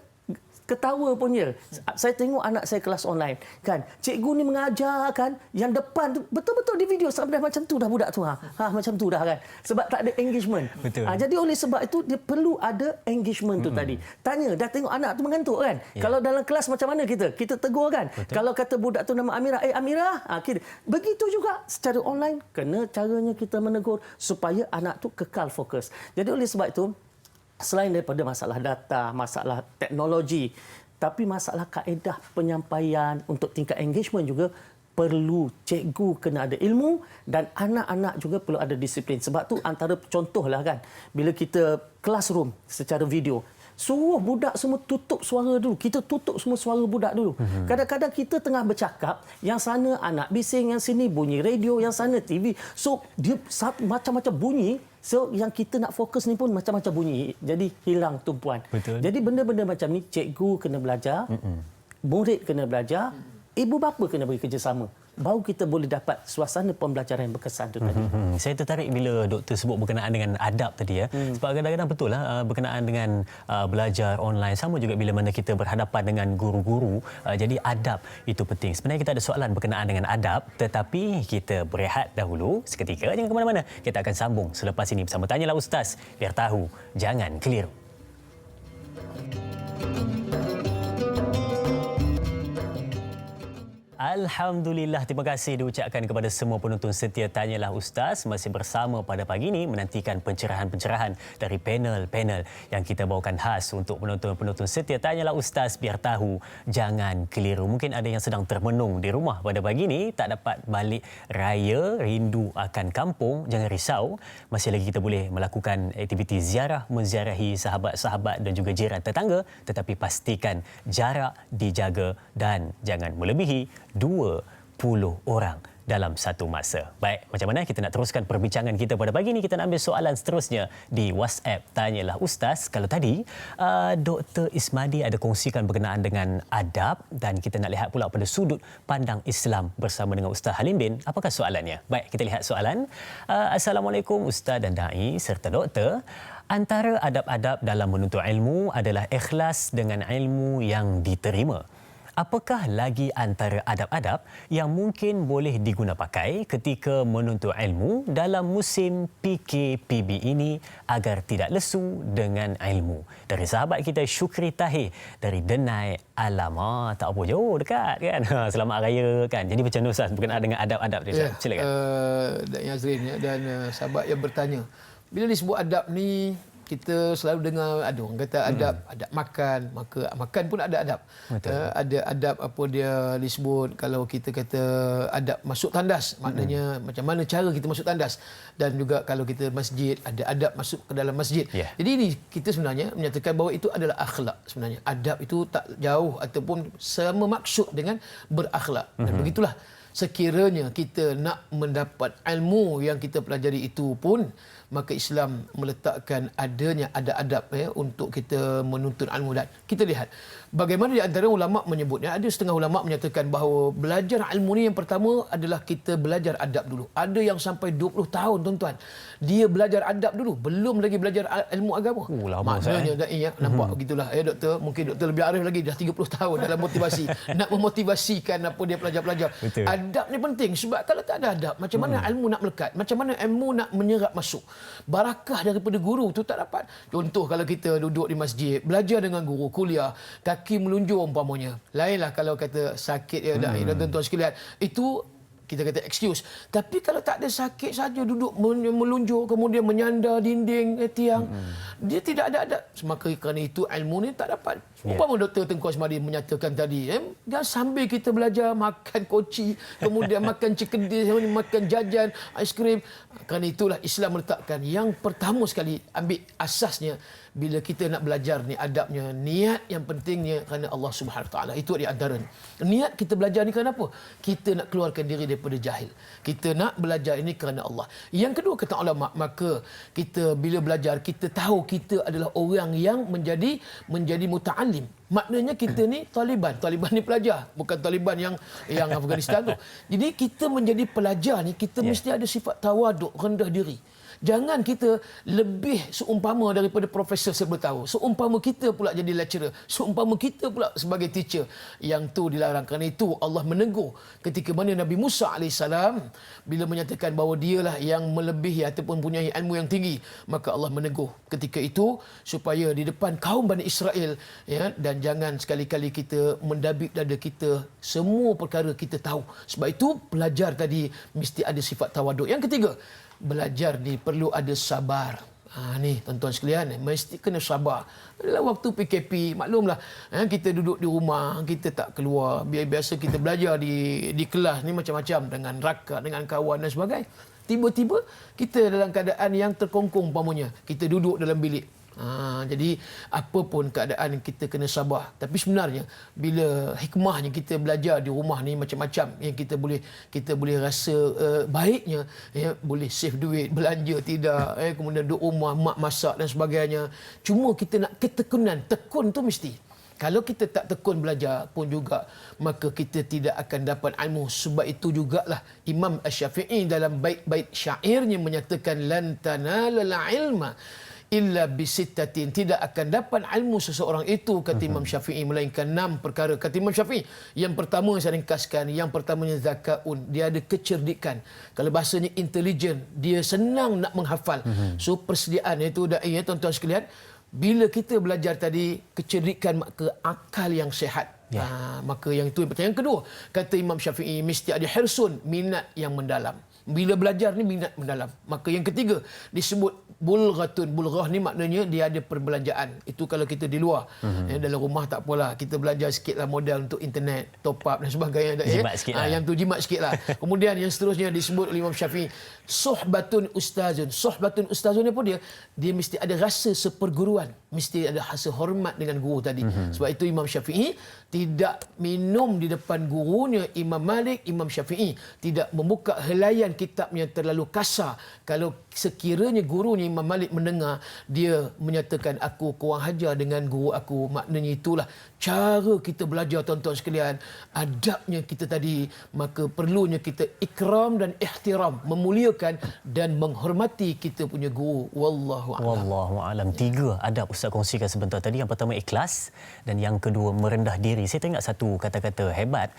ketawa pun je. Saya tengok anak saya kelas online, kan. Cikgu ni mengajar, kan, yang depan tu betul-betul di video sampai macam tu dah budak tu. Macam tu dah, kan. Sebab tak ada engagement. Betul. Jadi oleh sebab itu dia perlu ada engagement tu tadi. Tanya, dah tengok anak tu mengantuk, kan. Kalau dalam kelas macam mana kita tegur, kan. Betul. Kalau kata budak tu nama Amirah, Amirah, begitu juga secara online kena caranya kita menegur supaya anak tu kekal fokus. Jadi oleh sebab itu, selain daripada masalah data, masalah teknologi, tapi masalah kaedah penyampaian untuk tingkat engagement juga perlu cikgu kena ada ilmu dan anak-anak juga perlu ada disiplin. Sebab tu antara contohlah, kan, bila kita classroom secara video, suruh budak semua tutup suara dulu. Kita tutup semua suara budak dulu. Kadang-kadang kita tengah bercakap, yang sana anak bising, yang sini bunyi radio, yang sana TV. So, dia macam-macam bunyi. So, yang kita nak fokus ni pun macam-macam bunyi. Jadi, hilang tumpuan. Betul. Jadi, benda-benda macam ni, cikgu kena belajar, murid kena belajar, ibu bapa kena bekerjasama. Baru kita boleh dapat suasana pembelajaran yang berkesan tu tadi. Saya tertarik bila doktor sebut berkenaan dengan adab tadi, ya. Sebab kadang-kadang betul lah berkenaan dengan belajar online, sama juga bila mana kita berhadapan dengan guru-guru. Jadi adab itu penting. Sebenarnya kita ada soalan berkenaan dengan adab, tetapi kita berehat dahulu seketika. Jangan ke mana-mana. Kita akan sambung selepas ini bersama Tanyalah Ustaz. Biar tahu, jangan keliru. Alhamdulillah, terima kasih diucapkan kepada semua penonton setia Tanyalah Ustaz. Masih bersama pada pagi ini menantikan pencerahan-pencerahan dari panel-panel yang kita bawakan khas untuk penonton-penonton setia Tanyalah Ustaz. Biar tahu, jangan keliru. Mungkin ada yang sedang termenung di rumah pada pagi ini, tak dapat balik raya, rindu akan kampung. Jangan risau, masih lagi kita boleh melakukan aktiviti ziarah, menziarahi sahabat-sahabat dan juga jiran tetangga. Tetapi pastikan jarak dijaga dan jangan melebihi 20 orang dalam satu masa. Baik, macam mana kita nak teruskan perbincangan kita pada pagi ini? Kita nak ambil soalan seterusnya di WhatsApp Tanyalah Ustaz. Kalau tadi Dr. Ismadi ada kongsikan berkenaan dengan adab dan kita nak lihat pula pada sudut pandang Islam bersama dengan Ustaz Halim bin. Apakah soalannya? Baik, kita lihat soalan. Assalamualaikum Ustaz dan Da'i serta Doktor. Antara adab-adab dalam menuntut ilmu adalah ikhlas dengan ilmu yang diterima. apakah lagi antara adab-adab yang mungkin boleh diguna pakai ketika menuntut ilmu dalam musim PKPB ini agar tidak lesu dengan ilmu? Dari sahabat kita Syukri Tahir dari Denai. Alamak, tak apa jauh, dekat kan. Selamat Raya kan. Jadi macam mana Ustaz berkenaan dengan adab-adab dia? Silakan. Dan Yazrin dan sahabat yang bertanya. Bila disebut adab ni, kita selalu dengar ada orang kata adab makan, maka makan pun ada adab. Ada adab apa dia disebut, kalau kita kata adab masuk tandas, maknanya macam mana cara kita masuk tandas, dan juga kalau kita masjid ada adab masuk ke dalam masjid. Jadi ini kita sebenarnya menyatakan bahawa itu adalah akhlak sebenarnya. Adab itu tak jauh ataupun sama maksud dengan berakhlak. Dan begitulah sekiranya kita nak mendapat ilmu yang kita pelajari itu pun, maka Islam meletakkan adanya adab untuk kita menuntut ilmu. Dan kita lihat bagaimana di antara ulama menyebutnya, ada setengah ulama menyatakan bahawa belajar ilmu ni yang pertama adalah kita belajar adab dulu. Ada yang sampai 20 tahun tuan-tuan dia belajar adab dulu, belum lagi belajar ilmu agama. Lama maknanya nampak begitulah doktor, mungkin doktor lebih arif lagi, dah 30 tahun dalam motivasi nak memotivasikan apa dia pelajar-pelajar. Adab ni penting, sebab kalau tak ada adab, macam mana ilmu nak melekat, macam mana ilmu nak menyerap masuk. Barakah daripada guru tu tak dapat. Contoh kalau kita duduk di masjid belajar dengan guru kuliah, kaki melunjur umpamanya, lainlah kalau kata sakit ya dan tuan-tuan sekalian, itu kita kata excuse. Tapi kalau tak ada sakit saja duduk melunjur kemudian menyandar dinding tiang, dia tidak ada adab. Maka kerana itu ilmu ni tak dapat. Umpama Dr. Tengku Asmadi menyatakan tadi, sambil kita belajar makan koci, kemudian makan cikedil, makan jajan, aiskrim. Kerana itulah Islam meletakkan yang pertama sekali, ambil asasnya bila kita nak belajar ni adabnya, niat yang pentingnya kerana Allah Subhanahu Wa Taala. Itu di antaranya. Niat kita belajar ni kerana apa? Kita nak keluarkan diri daripada jahil. Kita nak belajar ini kerana Allah. Yang kedua kata ulama, maka kita bila belajar kita tahu kita adalah orang yang menjadi muta'allim. Maknanya kita ni Taliban ni pelajar, bukan Taliban yang Afghanistan tu. Jadi kita menjadi pelajar ni, kita mesti ada sifat tawaduk, rendah diri. Jangan kita lebih seumpama daripada profesor sebertahu. Seumpama kita pula jadi lecturer. Seumpama kita pula sebagai teacher. Yang tu dilarang. Kerana itu Allah menegur ketika mana Nabi Musa AS bila menyatakan bahawa dialah yang melebihi ataupun punya ilmu yang tinggi. Maka Allah menegur ketika itu supaya di depan kaum Bani Israel, dan jangan sekali-kali kita mendabik dada kita. Semua perkara kita tahu. Sebab itu belajar tadi mesti ada sifat tawaduk. Yang ketiga, belajar ni perlu ada sabar. Ni tuan-tuan sekalian, mesti kena sabar. Dalam waktu PKP, maklumlah, kita duduk di rumah, kita tak keluar. Biasa kita belajar di kelas ni macam-macam dengan rakan, dengan kawan dan sebagainya. Tiba-tiba kita dalam keadaan yang terkongkong umpamanya. Kita duduk dalam bilik. Jadi apa pun keadaan kita kena sabar. Tapi sebenarnya bila hikmahnya kita belajar di rumah ni macam-macam yang kita boleh rasa baiknya, boleh save duit, belanja tidak, kemudian duduk rumah, mak masak dan sebagainya. Cuma kita nak ketekunan, tekun tu mesti. Kalau kita tak tekun belajar pun juga, maka kita tidak akan dapat ilmu. Sebab itu jugalah Imam Asy-Syafi'i dalam bait-bait syairnya menyatakan lan tanalal ilma illa bisittatin, tidak akan dapat ilmu seseorang itu, kata Imam Syafi'i, melainkan 6 perkara. Kata Imam Syafi'i, yang pertama saya ringkaskan, yang pertamanya zakaun, dia ada kecerdikan. Kalau bahasanya intelligent, dia senang nak menghafal. So persediaan itu dai, tuan-tuan sekalian, bila kita belajar tadi kecerdikan, maka akal yang sihat. Maka yang itu yang pertama. Yang kedua, kata Imam Syafi'i, mesti ada hirsun, minat yang mendalam. Bila belajar ni minat mendalam. Maka yang ketiga disebut bulghatun. Bulghah ni maknanya dia ada perbelanjaan. Itu kalau kita di luar. Dalam rumah tak apalah, kita belajar sikitlah modal untuk internet, top up dan sebagainya. Jimat sikit lah. Yang tu jimat sikitlah. Kemudian yang seterusnya disebut oleh Imam Syafi'i, suhbatun ustazun. Suhbatun ustazun apa dia? Dia mesti ada rasa seperguruan. Mesti ada rasa hormat dengan guru tadi. Sebab itu Imam Syafi'i tidak minum di depan gurunya Imam Malik. Imam Syafi'i tidak membuka helaian kitabnya terlalu kasar. Kalau sekiranya gurunya Imam Malik mendengar, dia menyatakan aku kurang hajar dengan guru aku. Maknanya itulah cara kita belajar, tuan-tuan sekalian. Adabnya kita tadi, maka perlunya kita ikram dan ihtiram, memuliakan dan menghormati kita punya guru. Wallahu a'lam. Wallahu a'lam. 3 adab Ustaz. Ustaz kongsikan sebentar tadi. Yang pertama ikhlas dan yang kedua merendah diri. Saya teringat satu kata-kata hebat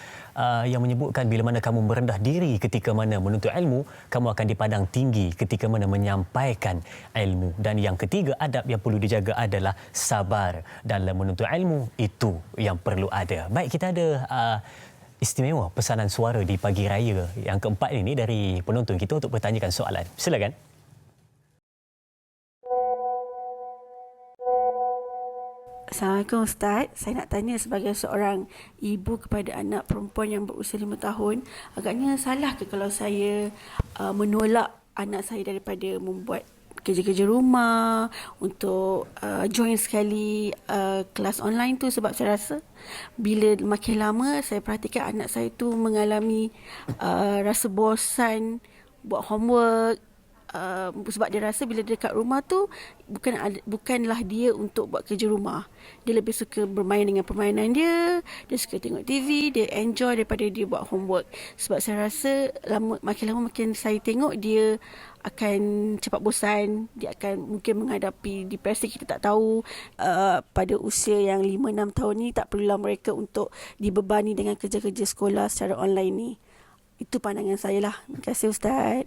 yang menyebutkan bila mana kamu merendah diri ketika mana menuntut ilmu, kamu akan dipandang tinggi ketika mana menyampaikan ilmu. Dan yang ketiga, adab yang perlu dijaga adalah sabar dalam menuntut ilmu. Itu yang perlu ada. Baik, kita ada istimewa pesanan suara di pagi raya yang keempat ini dari penonton kita untuk bertanyakan soalan. Silakan. Assalamualaikum Ustaz. Saya nak tanya sebagai seorang ibu kepada anak perempuan yang berusia 5 tahun, agaknya salah ke kalau saya menolak anak saya daripada membuat kerja-kerja rumah untuk join sekali kelas online tu, sebab saya rasa bila makin lama saya perhatikan anak saya tu mengalami rasa bosan buat homework. Sebab dia rasa bila dia dekat rumah tu bukanlah dia untuk buat kerja rumah. Dia lebih suka bermain dengan permainan dia suka tengok TV, dia enjoy daripada dia buat homework. Sebab saya rasa makin lama makin saya tengok dia akan cepat bosan, dia akan mungkin menghadapi depresi, kita tak tahu. Pada usia yang 5-6 tahun ni tak perlulah mereka untuk dibebani dengan kerja-kerja sekolah secara online ni. Itu pandangan saya lah. Terima kasih Ustaz.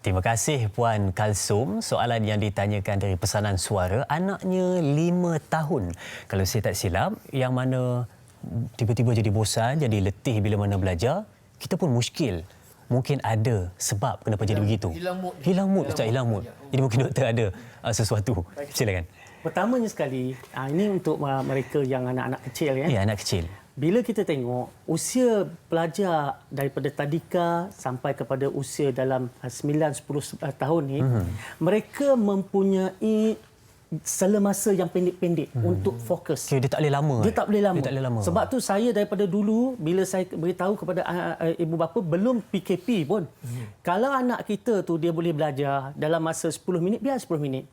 Terima kasih Puan Kalsum. Soalan yang ditanyakan dari pesanan suara, anaknya 5 tahun. Kalau saya tak silap, yang mana tiba-tiba jadi bosan, jadi letih bila mana belajar, kita pun muskil. Mungkin ada sebab kenapa jadi begitu. Hilang mood, Ustaz, hilang mood. Jadi mungkin doktor ada sesuatu. Silakan. Pertamanya sekali, ini untuk mereka yang anak-anak kecil ya. Ya, anak kecil. Bila kita tengok usia pelajar daripada tadika sampai kepada usia dalam 9-10 tahun ni, mereka mempunyai sela masa yang pendek-pendek untuk fokus. Dia tak boleh lama. Dia tak boleh lama. Sebab tu saya daripada dulu bila saya beritahu kepada ibu bapa belum PKP pun, kalau anak kita tu dia boleh belajar dalam masa 10 minit, biar 10 minit.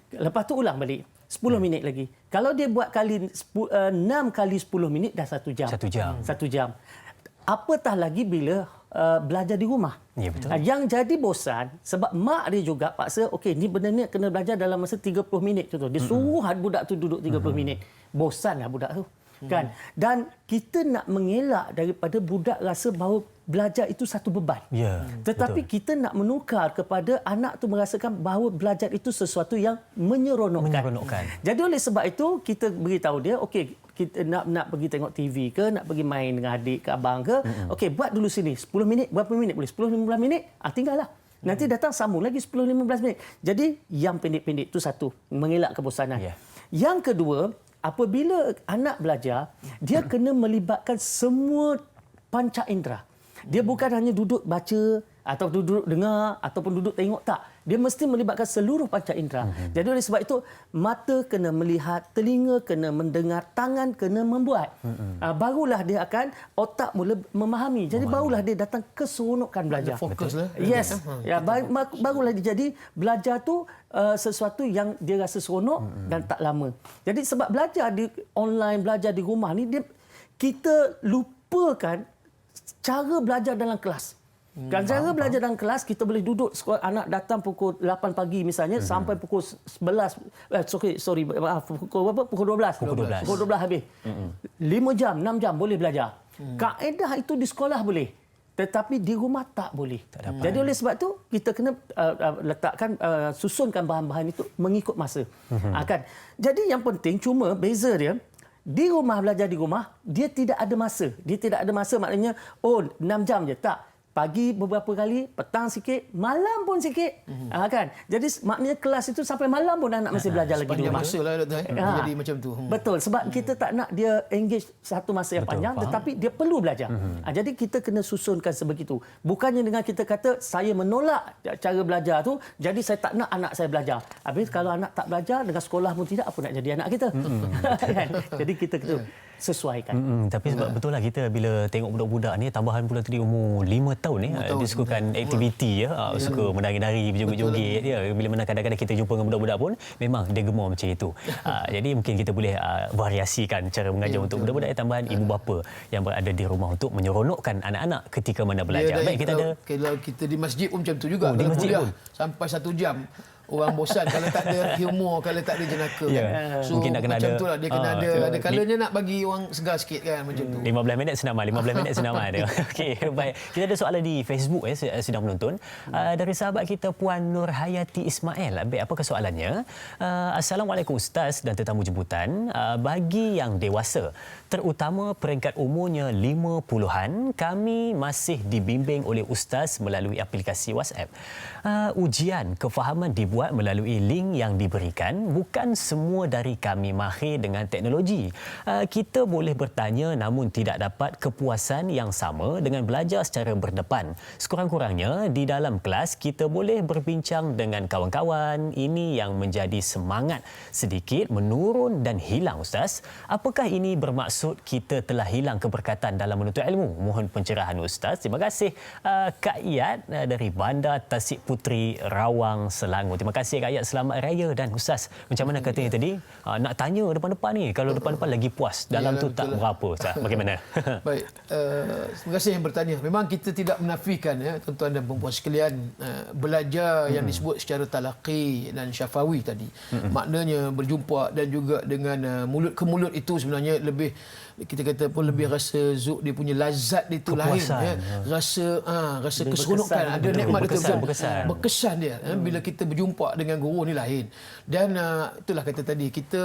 Lepas tu ulang balik. 10 minit lagi. Kalau dia buat 6 kali 10 minit dah 1 jam. 1 jam. 1 jam. Apatah lagi bila belajar di rumah. Ya, betul. Yang jadi bosan sebab mak dia juga paksa, okey ni benda ni kena belajar dalam masa 30 minit contoh. Dia suruh budak tu duduk 30 minit. Bosanlah budak tu. Kan? Dan kita nak mengelak daripada budak rasa bahawa belajar itu satu beban. Ya, tetapi betul. kita nak menukar kepada anak tu merasakan bahawa belajar itu sesuatu yang menyeronokkan. Jadi oleh sebab itu kita beritahu dia, okey kita nak pergi tengok TV ke, nak pergi main dengan adik ke abang ke, okey buat dulu sini 10 minit, berapa minit boleh? 10-15 minit, tinggallah. Nanti datang sambung lagi 10-15 minit. Jadi yang pendek-pendek itu satu, mengelak kebosanan. Yeah. Yang kedua, apabila anak belajar, dia kena melibatkan semua panca indera. Dia bukan hanya duduk baca atau duduk dengar ataupun duduk tengok, tak. Dia mesti melibatkan seluruh panca indera. Jadi oleh sebab itu mata kena melihat, telinga kena mendengar, tangan kena membuat. Barulah dia akan otak mula memahami. Jadi barulah dia datang keseronokan belajar. Fokuslah. Yes. Ya, barulah dia jadi belajar tu sesuatu yang dia rasa seronok dan tak lama. Jadi sebab belajar di online, belajar di rumah ni kita lupakan cara belajar dalam kelas. Cara belajar dalam kelas, kita boleh duduk sekolah, anak datang pukul 8 pagi misalnya sampai pukul 11 pukul 12 habis. 5 jam, 6 jam boleh belajar. Kaedah itu di sekolah boleh. Tetapi di rumah tak boleh. Jadi oleh sebab tu kita kena letakkan susunkan bahan-bahan itu mengikut masa. Kan? Jadi yang penting cuma beza dia di rumah, belajar di rumah, dia tidak ada masa. Dia tidak ada masa maknanya 6 jam je. Tak. Pagi beberapa kali, petang sikit, malam pun sikit. Kan? Jadi maknanya kelas itu sampai malam pun anak masih belajar lagi di rumah. Masa lah doktor. Jadi macam tu. Betul. Sebab kita tak nak dia engage satu masa yang panjang, tetapi dia perlu belajar. Jadi kita kena susunkan sebegitu. Bukannya dengan kita kata, saya menolak cara belajar tu, jadi saya tak nak anak saya belajar. Habis kalau anak tak belajar, dengan sekolah pun tidak, apa nak jadi anak kita? Jadi kita kena sesuaikan. Tapi sebab betul lah kita bila tengok budak-budak ni, tambahan pula tadi umur 5 tahun ni, dia sukakan aktiviti ya, suka menari-nari, berjoget-joget ya. Bila mana kadang-kadang kita jumpa dengan budak-budak pun memang dia gemar macam itu. Jadi mungkin kita boleh variasikan cara mengajar untuk budak-budak tambahan ibu bapa yang berada di rumah untuk menyeronokkan anak-anak ketika mana belajar. Baik, kita ada kalau kita di masjid pun macam tu juga. Di masjid pun sampai 1 jam. orang bosan kalau tak ada humor, kalau tak ada jenaka Ya. kan. So Mungkin nak kena macam ada- tu lah dia kena ada kalanya nak bagi orang segar sikit kan macam tu. 15 minit senaman, 15 minit senaman dia. Okey, baik. Kita ada soalan di Facebook sedang menonton. Dari sahabat kita Puan Nur Hayati Ismail. Baik, apakah soalannya? Assalamualaikum Ustaz dan tetamu jemputan. Bagi yang dewasa, terutama peringkat umurnya 50-an, kami masih dibimbing oleh Ustaz melalui aplikasi WhatsApp. Ujian kefahaman dibuat melalui link yang diberikan. Bukan semua dari kami mahir dengan teknologi. Kita boleh bertanya namun tidak dapat kepuasan yang sama dengan belajar secara berdepan. Sekurang-kurangnya di dalam kelas kita boleh berbincang dengan kawan-kawan. Ini yang menjadi semangat sedikit menurun dan hilang Ustaz. Apakah ini bermaksud kita telah hilang keberkatan dalam menuntut ilmu? Mohon pencerahan Ustaz. Terima kasih Kak Iyat dari Bandar Tasik Puteri, Rawang, Selangor. Terima kasih Kak Iyat, selamat raya. Dan Ustaz, macam mana katanya tadi? Nak tanya depan-depan ni, kalau depan-depan lagi puas, dalam tu tak berapa Ustaz. Bagaimana? Baik, terima kasih yang bertanya. Memang kita tidak menafikan ya tuan-tuan dan puan-puan sekalian, belajar yang disebut secara talaqi dan syafawi tadi. Maknanya berjumpa dan juga dengan mulut ke mulut itu sebenarnya lebih, kita kata pun lebih rasa zuk dia punya lazat dia itu lain ya. Rasa keseronokan, ada nikmat dia tu berkesan dia bila kita berjumpa dengan guru ni lain. Dan itulah kata tadi kita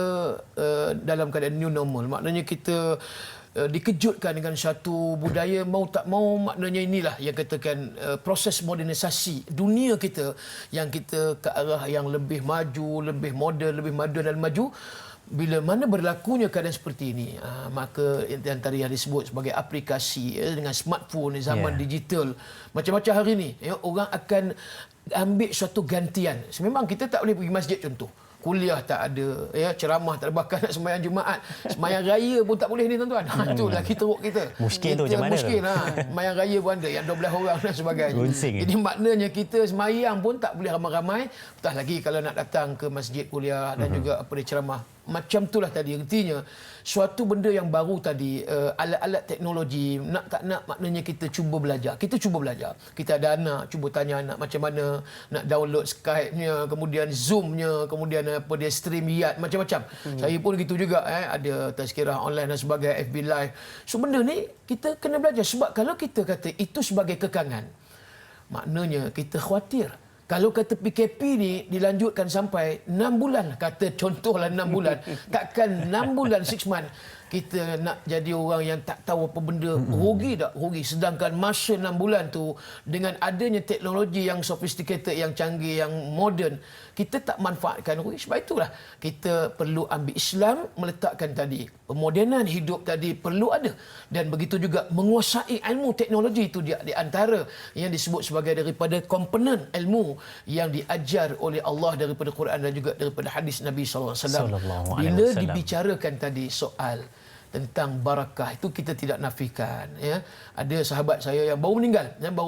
dalam keadaan new normal, maknanya kita dikejutkan dengan satu budaya mau tak mau, maknanya inilah yang katakan proses modernisasi dunia kita yang kita ke arah yang lebih maju, lebih moden, lebih moden dan maju. Bila mana berlakunya keadaan seperti ini, maka antara yang disebut sebagai aplikasi dengan smartphone, zaman digital macam-macam hari ini, orang akan ambil suatu gantian. Memang kita tak boleh pergi masjid contoh. Kuliah tak ada, ceramah tak ada, bahkan nak sembahyang Jumaat, sembahyang raya pun tak boleh ni tuan-tuan. Itu lagi teruk kita. Muskil tu macam mana muskil, tu? sembahyang raya pun ada yang 12 orang dan sebagainya. Runsing. Jadi maknanya kita sembahyang pun tak boleh ramai-ramai, entah lagi kalau nak datang ke masjid kuliah dan juga apa dia ceramah. Macam itulah tadi, artinya suatu benda yang baru tadi, alat-alat teknologi, nak tak nak maknanya kita cuba belajar. Kita cuba belajar. Kita ada anak, cuba tanya anak macam mana nak download Skype-nya, kemudian Zoom-nya, kemudian apa dia StreamYard, macam-macam. Saya pun gitu juga, ada tazkirah online dan sebagainya, FB Live. So benda ni kita kena belajar, sebab kalau kita kata itu sebagai kekangan, maknanya kita khawatir. Kalau kata PKP ni dilanjutkan sampai 6 bulan, kata contohlah 6 bulan, takkan 6 bulan, 6 months, kita nak jadi orang yang tak tahu apa benda, rugi tak? Rugi. Sedangkan masa 6 bulan tu, dengan adanya teknologi yang sophisticated, yang canggih, yang moden, kita tak manfaatkan rugi. Sebab itulah kita perlu ambil Islam, meletakkan tadi pemodenan hidup tadi perlu ada. Dan begitu juga menguasai ilmu teknologi itu di antara yang disebut sebagai daripada komponen ilmu yang diajar oleh Allah daripada Quran dan juga daripada hadis Nabi SAW. Bila dibicarakan tadi soal tentang barakah, itu kita tidak nafikan ya. Ada sahabat saya yang baru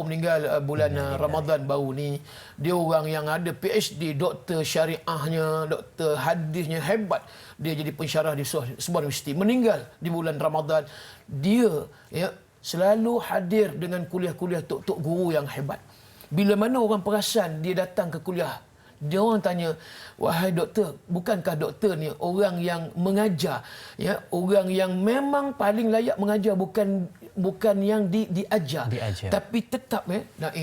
meninggal bulan Ramadan baru ni. Dia orang yang ada PhD, doktor syariahnya, doktor hadisnya hebat. Dia jadi pensyarah di sebuah universiti, meninggal di bulan Ramadan. Dia selalu hadir dengan kuliah-kuliah tok-tok guru yang hebat. Bila mana orang perasan dia datang ke kuliah, dia orang tanya, wahai doktor, bukankah doktor ni orang yang mengajar, orang yang memang paling layak mengajar, bukan yang diajar. Tapi tetap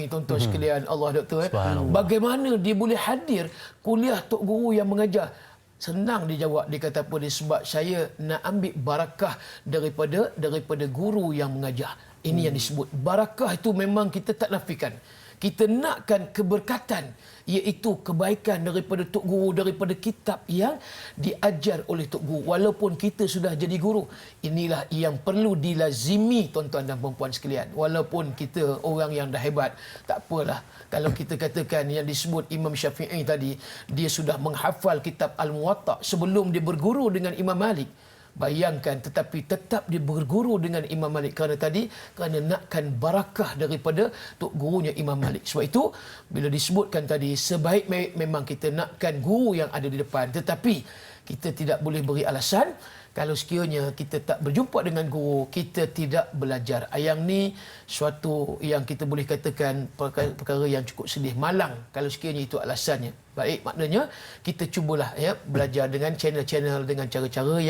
tuan-tuan sekalian, Allah doktor, bagaimana dia boleh hadir kuliah tok guru yang mengajar? Senang dia jawab, dia kata apa dia, sebab saya nak ambil barakah daripada guru yang mengajar. Ini yang disebut barakah. Itu memang kita tak nafikan. Kita nakkan keberkatan, iaitu kebaikan daripada tok guru, daripada kitab yang diajar oleh tok guru. Walaupun kita sudah jadi guru, inilah yang perlu dilazimi tuan-tuan dan puan-puan sekalian. Walaupun kita orang yang dah hebat, tak apalah. Kalau kita katakan yang disebut Imam Syafi'i tadi, dia sudah menghafal kitab Al-Muwatta sebelum dia berguru dengan Imam Malik. Bayangkan, tetapi tetap dia berguru dengan Imam Malik kerana nakkan barakah daripada tok gurunya Imam Malik. Sebab itu bila disebutkan tadi, sebaik-baik memang kita nakkan guru yang ada di depan, tetapi kita tidak boleh beri alasan kalau sekiranya kita tak berjumpa dengan guru, kita tidak belajar. Yang ni suatu yang kita boleh katakan perkara yang cukup sedih, malang kalau sekiranya itu alasannya. baik. Maknanya kita cubalah belajar dengan channel-channel, dengan cara-cara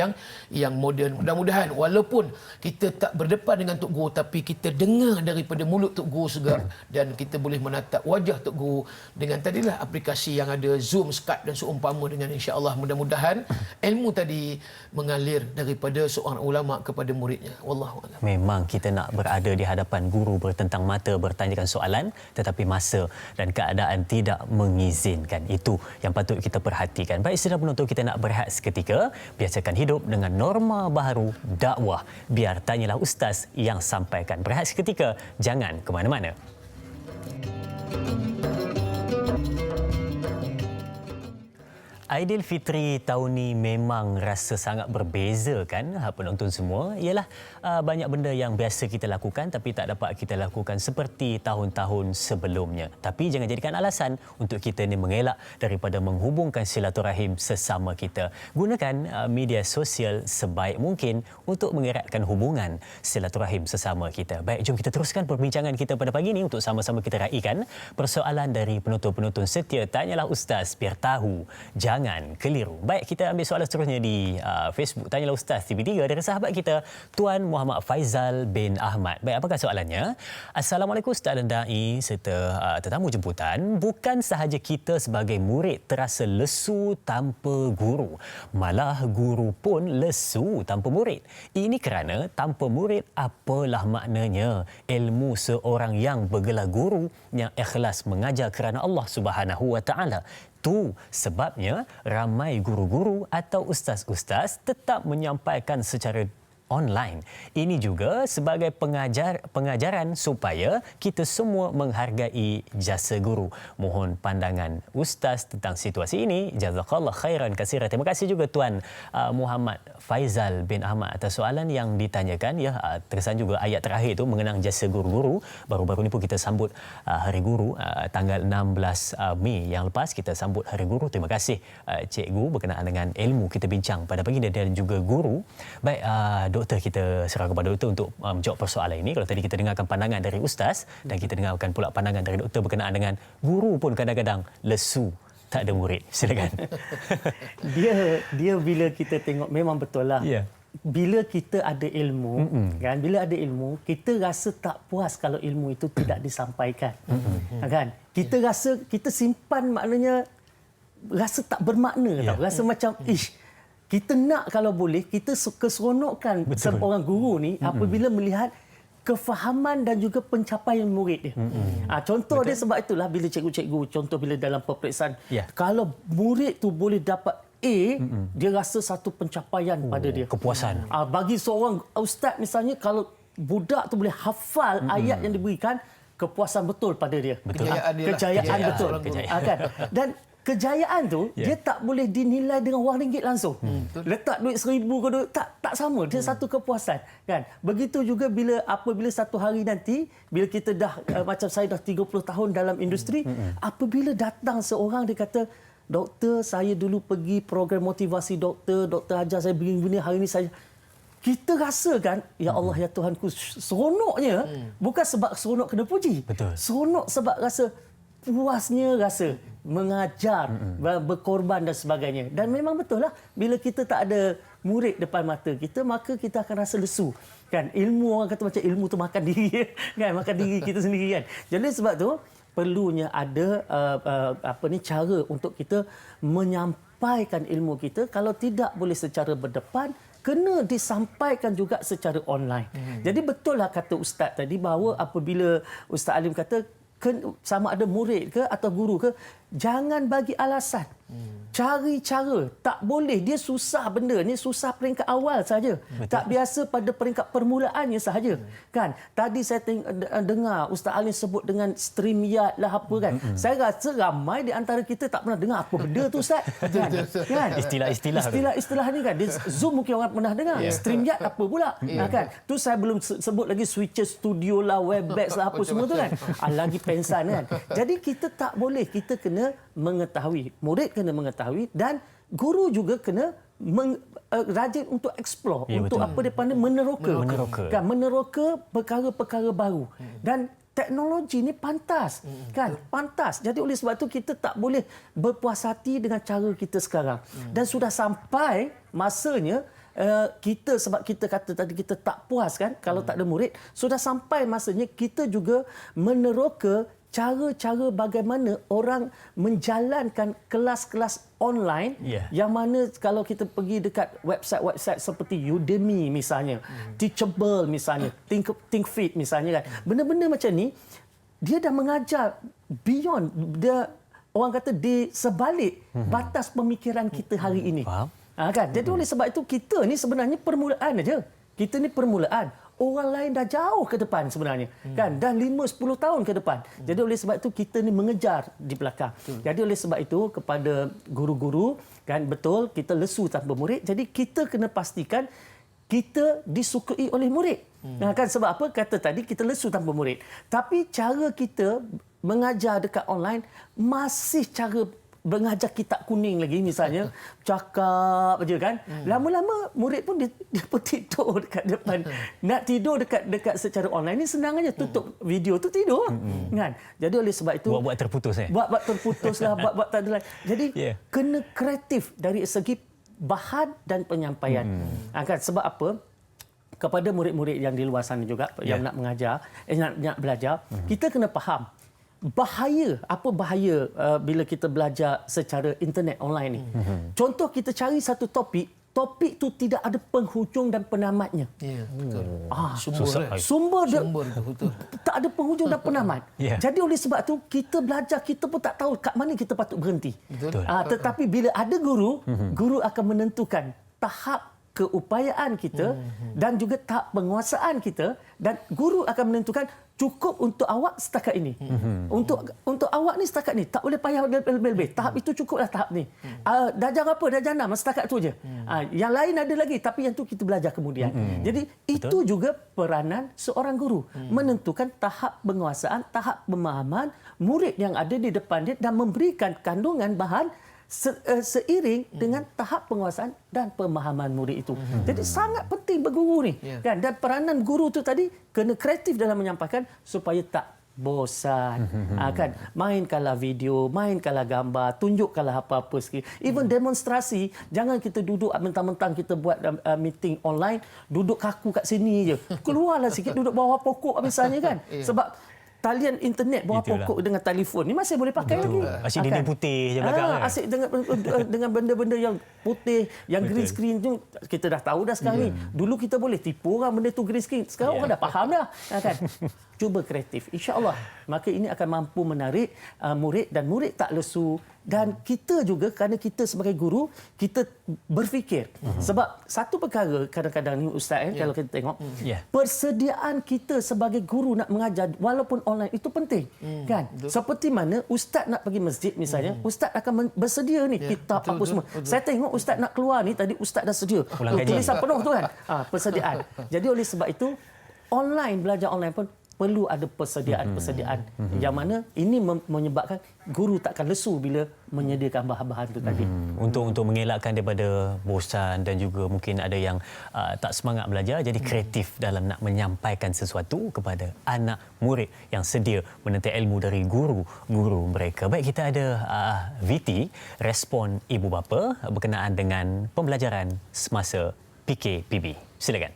yang moden. Mudah-mudahan walaupun kita tak berdepan dengan Tok Guru, tapi kita dengar daripada mulut Tok Guru juga, dan kita boleh menatap wajah Tok Guru dengan tadilah aplikasi yang ada Zoom, Skype dan seumpama dengan, insya-Allah mudah-mudahan ilmu tadi mengalir daripada seorang ulama kepada muridnya. Wallahu a'lam. Memang kita nak berada di hadapan guru, bertentang mata, bertanyakan soalan, tetapi masa dan keadaan tidak mengizinkan. Itu yang patut kita perhatikan. Baik, sedang penonton, kita nak berehat seketika. Biasakan hidup dengan norma baharu dakwah. Biar tanyalah Ustaz yang sampaikan. Berehat seketika, jangan ke mana-mana. Aidilfitri tahun ni memang rasa sangat berbeza kan penonton semua. Ialah banyak benda yang biasa kita lakukan tapi tak dapat kita lakukan seperti tahun-tahun sebelumnya. Tapi jangan jadikan alasan untuk kita ni mengelak daripada menghubungkan silaturahim sesama kita. Gunakan media sosial sebaik mungkin untuk mengeratkan hubungan silaturahim sesama kita. Baik, jom kita teruskan perbincangan kita pada pagi ini untuk sama-sama kita raikan persoalan dari penonton-penonton setia Tanyalah Ustaz, biar tahu jangan keliru. Baik, kita ambil soalan seterusnya di Facebook Tanyalah Ustaz TV3 dari sahabat kita Tuan Muhammad Faizal bin Ahmad. Baik, apakah soalannya? Assalamualaikum Ustaz dan Da'i serta tetamu jemputan. Bukan sahaja kita sebagai murid terasa lesu tanpa guru, malah guru pun lesu tanpa murid. Ini kerana tanpa murid apalah maknanya ilmu seorang yang bergelar guru yang ikhlas mengajar kerana Allah Subhanahu Wa Taala. Itu sebabnya ramai guru-guru atau ustaz-ustaz tetap menyampaikan secara online. Ini juga sebagai pengajaran supaya kita semua menghargai jasa guru. Mohon pandangan Ustaz tentang situasi ini. Jazakallah khairan katsiran. Terima kasih juga Tuan Muhammad Faizal bin Ahmad atas soalan yang ditanyakan. Ya, terkesan juga ayat terakhir itu mengenang jasa guru-guru. Baru-baru ini pun kita sambut Hari Guru tanggal 16 Mei yang lepas kita sambut Hari Guru. Terima kasih cikgu berkenaan dengan ilmu kita bincang pada pagi ini dan juga guru. Baik, Doktor, kita serah kepada Doktor untuk menjawab persoalan ini. Kalau tadi kita dengarkan pandangan dari Ustaz dan kita dengarkan pula pandangan dari Doktor berkenaan dengan guru pun kadang-kadang lesu, tak ada murid. Silakan. Dia bila kita tengok memang betul lah. Yeah. Bila kita ada ilmu, kan? Bila ada ilmu, kita rasa tak puas kalau ilmu itu tidak disampaikan. Kan? Kita rasa kita simpan, maknanya rasa tak bermakna, tau. Rasa macam kita nak kalau boleh kita keseronokan seorang guru ni apabila melihat kefahaman dan juga pencapaian murid dia. Contoh dia sebab itulah bila cikgu-cikgu, contoh bila dalam peperiksaan, kalau murid tu boleh dapat A, dia rasa satu pencapaian pada dia. Kepuasan. Bagi seorang ustaz misalnya, kalau budak tu boleh hafal ayat yang diberikan, kepuasan betul pada dia. Kejayaan betul. Kan? Dan kejayaan tu dia tak boleh dinilai dengan wang ringgit langsung. Letak duit 1,000 ke duit tak sama, dia satu kepuasan, kan. Begitu juga apabila satu hari nanti bila kita dah macam saya dah 30 tahun dalam industri, apabila datang seorang dia kata, "Doktor, saya dulu pergi program motivasi doktor ajar saya begini-begini, hari ini saya..." Kita rasa kan, ya Allah, ya Tuhanku, seronoknya bukan sebab seronok kena puji. Betul. Seronok sebab rasa puasnya, rasa mengajar, berkorban dan sebagainya. Dan memang betul lah, bila kita tak ada murid depan mata kita, maka kita akan rasa lesu. Kan, ilmu, orang kata macam ilmu tu makan diri, kan, makan diri kita sendiri, kan. Jadi sebab tu perlunya ada cara untuk kita menyampaikan ilmu kita. Kalau tidak boleh secara berdepan, kena disampaikan juga secara online. Jadi betul lah kata Ustaz tadi bahawa apabila Ustaz Alim kata sama ada murid ke atau guru ke, jangan bagi alasan. Cari cara. Tak boleh. Dia susah benda ni, susah peringkat awal saja. Tak biasa pada peringkat permulaannya sahaja. Kan? Tadi saya dengar Ustaz Alim sebut dengan StreamYard lah apa kan. Saya rasa ramai di antara kita tak pernah dengar apa benda tu, Ustaz. Kan? Istilah-istilah ni kan. Zoom mungkin orang pernah dengar. StreamYard apa pula? Kan? Tu saya belum sebut lagi Switcher Studio lah, Webex lah apa semua tu kan. Lagi pensan kan. Jadi kita tak boleh. Kita kena mengetahui. Murid kena mengetahui dan guru juga kena rajin untuk explore, untuk betul. Apa dia panggil meneroka. Kan, meneroka perkara-perkara baru. Dan teknologi ni pantas, kan? Pantas. Jadi oleh sebab itu kita tak boleh berpuas hati dengan cara kita sekarang. Dan sudah sampai masanya kita, sebab kita kata tadi kita tak puas kan kalau tak ada murid, sudah sampai masanya kita juga meneroka cara-cara bagaimana orang menjalankan kelas-kelas online yang mana kalau kita pergi dekat website-website seperti Udemy misalnya, Teachable misalnya, ThinkFit misalnya kan. Benda-benda macam ni dia dah mengajar beyond, dia orang kata di sebalik batas pemikiran kita hari ini. Faham? Kan? Jadi oleh sebab itu kita ni sebenarnya permulaan aja. Kita ni permulaan. Orang lain dah jauh ke depan sebenarnya. Kan? Dah 5-10 tahun ke depan. Jadi oleh sebab itu kita ni mengejar di belakang. Jadi oleh sebab itu kepada guru-guru, kan, betul kita lesu tanpa murid. Jadi kita kena pastikan kita disukai oleh murid. Kan, sebab apa? Kata tadi kita lesu tanpa murid. Tapi cara kita mengajar dekat online masih cara mengajar kitab kuning lagi misalnya, cakap aja kan. Lama-lama murid pun dia pun tidur dekat depan. Nak tidur dekat secara online ni senang aja, tutup video tu tidur. Kan. Jadi oleh sebab itu buat terputus buat terputus lah, buat tak ada lain. Jadi kena kreatif dari segi bahan dan penyampaian. Kan, sebab apa? Kepada murid-murid yang di luar sana juga yang nak mengajar, nak belajar, kita kena faham apa bahaya bila kita belajar secara internet online ni. Contoh, kita cari satu topik tu tidak ada penghujung dan penamatnya. Ya, betul. Sumber betul. Tak ada penghujung dan penamat. Jadi oleh sebab tu kita belajar, kita pun tak tahu kat mana kita patut berhenti. Betul. Tetapi bila ada guru akan menentukan tahap keupayaan kita dan juga tahap penguasaan kita, dan guru akan menentukan cukup untuk awak setakat ini. Untuk awak ni setakat ni, tak boleh payah lebih-lebih. Tahap itu cukuplah, tahap ni. Darjah apa? Darjah 6, setakat tu aja. Yang lain ada lagi, tapi yang tu kita belajar kemudian. Jadi itu juga peranan seorang guru, menentukan tahap penguasaan, tahap pemahaman murid yang ada di depan dia dan memberikan kandungan bahan seiring dengan tahap penguasaan dan pemahaman murid itu. Jadi sangat penting berguru ni. Kan? Dan peranan guru tu tadi kena kreatif dalam menyampaikan supaya tak bosan. Kan? Mainkanlah video, mainkanlah gambar, tunjukkanlah apa-apa sikit. Even demonstrasi, jangan kita duduk mentang-mentang kita buat meeting online, duduk kaku kat sini je. Keluarlah sikit, duduk bawah pokok misalnya kan. Sebab talian internet bawah pokok dengan telefon ni masih boleh pakai lagi. Asyik dinding putih je belakang kan. Asyik dengan benda-benda yang putih, yang green screen tu kita dah tahu dah sekarang ni. Dulu kita boleh tipu orang benda tu green screen. Sekarang orang dah faham dah. Kan? Cuba kreatif. InsyaAllah. Maka ini akan mampu menarik murid dan murid tak lesu. Dan kita juga, kerana kita sebagai guru, kita berfikir. Sebab satu perkara kadang-kadang ni Ustaz, kalau kita tengok, persediaan kita sebagai guru nak mengajar walaupun online itu penting. Kan? Seperti mana Ustaz nak pergi masjid misalnya, Ustaz akan bersedia ni kitab apa semua. Saya tengok Ustaz nak keluar ni, tadi Ustaz dah sedia. Tulisan penuh tu kan. Persediaan. Jadi oleh sebab itu, belajar online pun perlu ada persediaan yang mana ini menyebabkan guru takkan lesu bila menyediakan bahan-bahan itu tadi. Untuk mengelakkan daripada bosan dan juga mungkin ada yang tak semangat belajar, jadi kreatif dalam nak menyampaikan sesuatu kepada anak murid yang sedia menanti ilmu dari guru mereka. Baik, kita ada VT, respon ibu bapa berkenaan dengan pembelajaran semasa PKPB. Silakan.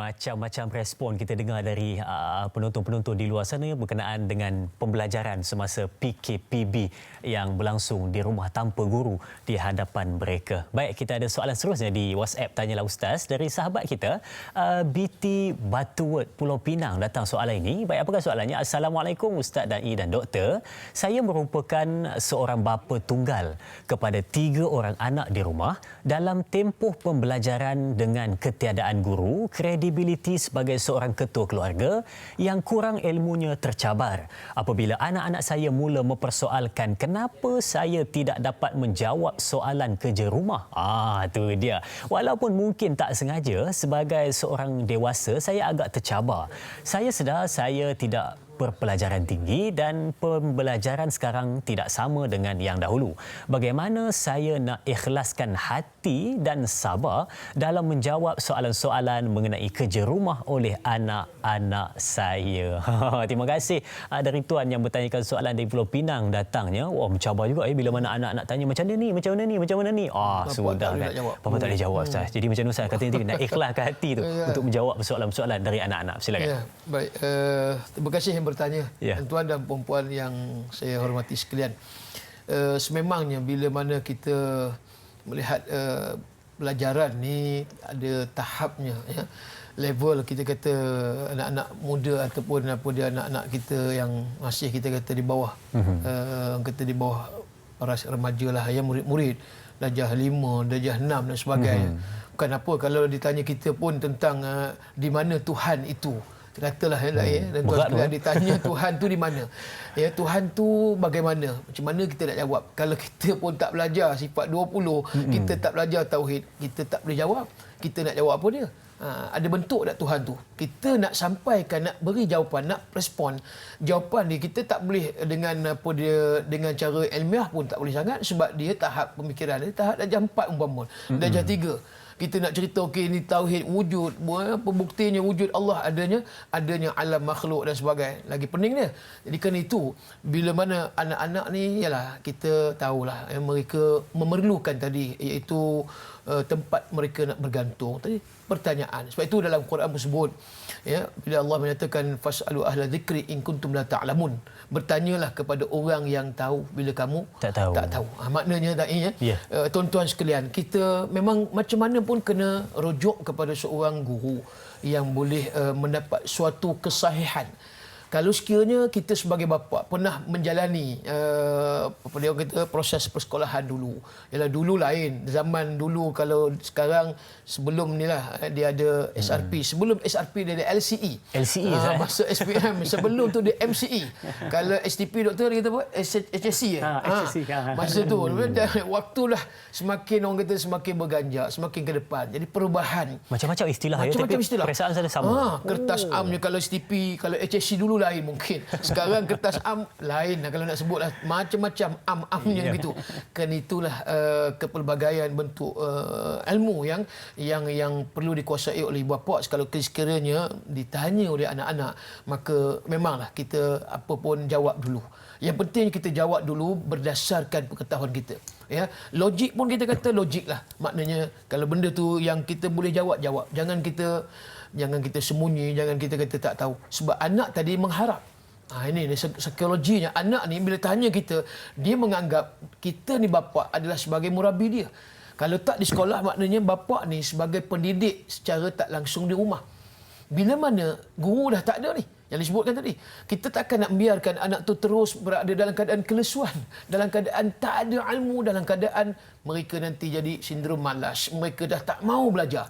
Macam-macam respon kita dengar dari penonton-penonton di luar sana berkenaan dengan pembelajaran semasa PKPB yang berlangsung di rumah tanpa guru di hadapan mereka. Baik, kita ada soalan seterusnya di WhatsApp Tanyalah Ustaz dari sahabat kita BT Batuwet Pulau Pinang datang soalan ini. Baik, apakah soalannya? Assalamualaikum Ustaz Dai dan Doktor. Saya merupakan seorang bapa tunggal kepada 3 orang anak di rumah. Dalam tempoh pembelajaran dengan ketiadaan guru, kredibiliti sebagai seorang ketua keluarga yang kurang ilmunya tercabar apabila anak-anak saya mula mempersoalkan kenapa saya tidak dapat menjawab soalan kerja rumah. Tu dia. Walaupun mungkin tak sengaja, sebagai seorang dewasa saya agak tercabar. Saya sedar saya tidak berpelajaran tinggi dan pembelajaran sekarang tidak sama dengan yang dahulu. Bagaimana saya nak ikhlaskan hati dan sabar dalam menjawab soalan-soalan mengenai kerja rumah oleh anak-anak saya? Terima kasih dari tuan yang bertanyakan soalan dari Pulau Pinang datangnya. Wah, mencabar juga bila mana anak-anak tanya macam mana ni, macam mana ni, macam mana ni. Sudah kan. Bapa tak boleh jawab Ustaz. Jadi macam Ustaz kata nanti nak ikhlaskan hati tu untuk menjawab soalan-soalan dari anak-anak. Silakan. Baik, terima kasih yang bertanya, tuan dan perempuan yang saya hormati sekalian. Sememangnya bila mana kita melihat pelajaran ni ada tahapnya, level kita kata anak-anak muda ataupun apa dia anak-anak kita yang masih kita kata di bawah kata di bawah para remaja lah, yang murid-murid darjah 5, darjah 6 dan sebagainya. Bukan apa kalau ditanya kita pun tentang di mana Tuhan itu. Katalah dan tuan sekalian ditanya Tuhan tu di mana? Ya, Tuhan tu bagaimana? Macam mana kita nak jawab? Kalau kita pun tak belajar sifat 20, kita tak belajar tauhid, kita tak boleh jawab. Kita nak jawab apa dia? Ada bentuk tak Tuhan tu? Kita nak sampaikan, nak beri jawapan, nak respon. Jawapan dia kita tak boleh dengan apa dia dengan cara ilmiah pun tak boleh sangat sebab dia tahap pemikiran dia tahap darjah 4 umpama. Darjah 3. Kita nak cerita okey ni tauhid wujud, pembuktiannya wujud Allah adanya alam makhluk dan sebagainya. Lagi pening dia. Jadi kan itu bila mana anak-anak ni ialah kita tahulah mereka memerlukan tadi iaitu tempat mereka nak bergantung. Tadi pertanyaan. Sebab itu dalam Quran bersebut bila Allah menyatakan fasalu ahla dzikri in kuntum la ta'lamun. Bertanyalah kepada orang yang tahu bila kamu tak tahu. Maknanya tuan-tuan sekalian, kita memang macam mana pun kena rujuk kepada seorang guru yang boleh mendapat suatu kesahihan. Kalau sekiranya kita sebagai bapa pernah menjalani apa dia kata proses persekolahan dulu. Yalah dulu lain, zaman dulu kalau sekarang sebelum ni lah dia ada SRP. Sebelum SRP dia ada LCE. Masa SPM sebelum tu dia MCE. Kalau STP doktor dia kata apa? HSC. Masa tu waktulah semakin orang kata semakin berganjak, semakin ke depan. Jadi perubahan. Macam-macam istilah macam-macam istilah. Perasaan saya sama. Kertas amnya kalau STP, kalau HSC dulu lain mungkin. Sekarang kertas am lain kalau nak sebutlah macam-macam am-amnya gitu. Kan itulah kepelbagaian bentuk ilmu yang perlu dikuasai oleh ibu bapa. Kalau sekiranya ditanya oleh anak-anak, maka memanglah kita apa pun jawab dulu. Yang penting kita jawab dulu berdasarkan pengetahuan kita. Ya, logik pun kita kata logik lah. Maknanya kalau benda tu yang kita boleh jawab. Jangan kita sembunyi, jangan kita kata tak tahu. Sebab anak tadi mengharap. Ini psikologinya. Anak ni bila tanya kita, dia menganggap kita ni bapa adalah sebagai murabi dia. Kalau tak di sekolah, maknanya bapa ni sebagai pendidik secara tak langsung di rumah. Bila mana guru dah tak ada ni, yang disebutkan tadi, kita takkan nak membiarkan anak tu terus berada dalam keadaan kelesuan, dalam keadaan tak ada ilmu, dalam keadaan mereka nanti jadi sindrom malas, mereka dah tak mau belajar.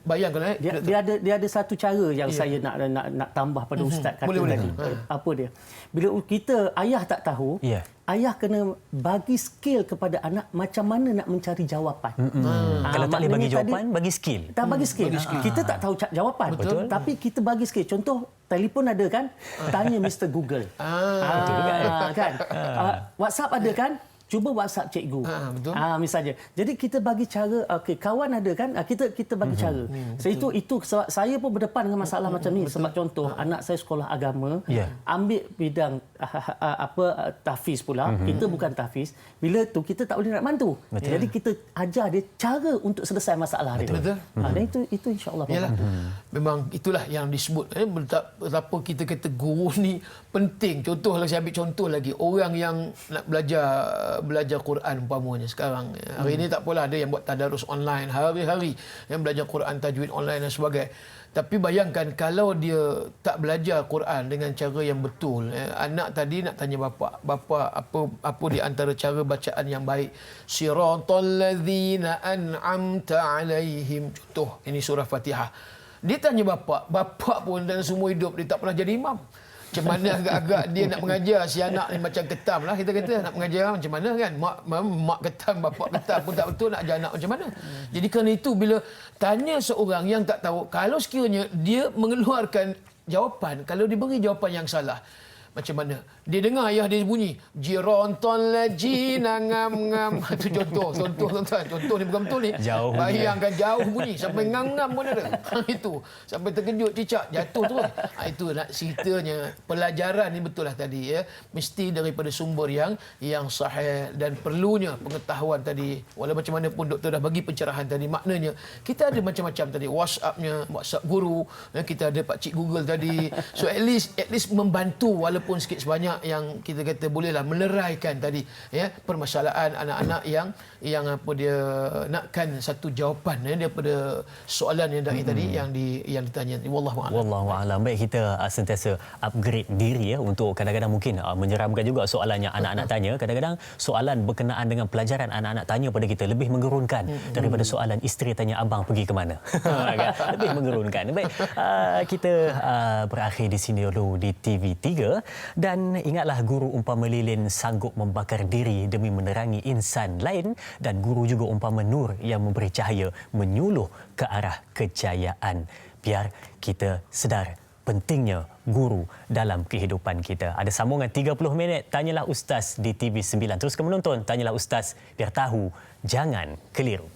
Bayangkan dia ada satu cara yang saya nak tambah pada ustaz kata tadi. Apa dia? Bila kita ayah tak tahu, ayah kena bagi skill kepada anak macam mana nak mencari jawapan. Kalau tak boleh bagi jawapan, bagi skill. Tak bagi skill. Kita tak tahu jawapan. Betul. Tapi kita bagi skill. Contoh, telefon ada kan? Tanya Mr. Google. Betul juga. Kan? WhatsApp ada kan? cuba WhatsApp cikgu. Betul. Misalnya. Jadi kita bagi cara, kawan ada kan, kita bagi cara. So itu sebab saya pun berdepan dengan masalah macam ni. Sebab contoh anak saya sekolah agama, ambil bidang tahfiz pula. Kita bukan tahfiz. Bila tu kita tak boleh nak bantu. Jadi kita ajar dia cara untuk selesai masalah dia. Betul. Dan itu insya-Allah. Memang itulah yang disebut betapa kita kata guru ni penting. Contohlah, saya ambil contoh lagi, orang yang nak belajar Quran umpamanya sekarang. Hari ini tak apalah, ada yang buat tadarus online hari-hari, yang belajar Quran tajwid online dan sebagainya. Tapi bayangkan kalau dia tak belajar Quran dengan cara yang betul. Anak tadi nak tanya bapa apa di antara cara bacaan yang baik? Siratal ladzina an'amta alaihim. Contoh, ini surah Fatihah. Dia tanya bapa pun dalam semua hidup dia tak pernah jadi imam. Macam mana agak-agak dia nak mengajar si anak ni macam ketam lah, kita kata nak mengajar macam mana kan, mak ketam, bapa ketam pun tak betul, nak ajar anak macam mana. Jadi kerana itu bila tanya seorang yang tak tahu, kalau sekiranya dia mengeluarkan jawapan, kalau diberi jawapan yang salah, macam mana? Dia dengar ayah dia bunyi jironton lajina ngam-ngam. Itu contoh tuan-tuan. Contoh ni bukan betul ni. Jauh bayangkan jauh bunyi sampai ngam-ngam pun ada. Itu sampai terkejut cicak jatuh terus. Itu nak ceritanya pelajaran ni betul lah tadi ya. Mesti daripada sumber yang sahih dan perlunya pengetahuan tadi. Walau macam mana pun doktor dah bagi pencerahan tadi, maknanya kita ada macam-macam tadi, WhatsApp guru, kita ada Pak Cik Google tadi. So at least membantu walaupun sikit sebanyak yang kita kata bolehlah meleraikan tadi ya permasalahan anak-anak yang apa dia nakkan satu jawapan daripada soalan yang tadi yang ditanya. Wallahu a'lam. Baik, kita sentiasa upgrade diri ya untuk kadang-kadang mungkin menyeramkan juga soalannya anak-anak tanya. Kadang-kadang soalan berkenaan dengan pelajaran anak-anak tanya pada kita lebih menggerunkan daripada soalan isteri tanya abang pergi ke mana. Lebih menggerunkan. Baik, kita berakhir di sini dulu di TV3. Dan ingatlah, guru umpama lilin sanggup membakar diri demi menerangi insan lain, dan guru juga umpama nur yang memberi cahaya menyuluh ke arah kejayaan. Biar kita sedar pentingnya guru dalam kehidupan kita. Ada sambungan 30 minit Tanyalah Ustaz di TV9. Teruskan menonton Tanyalah Ustaz, biar tahu jangan keliru.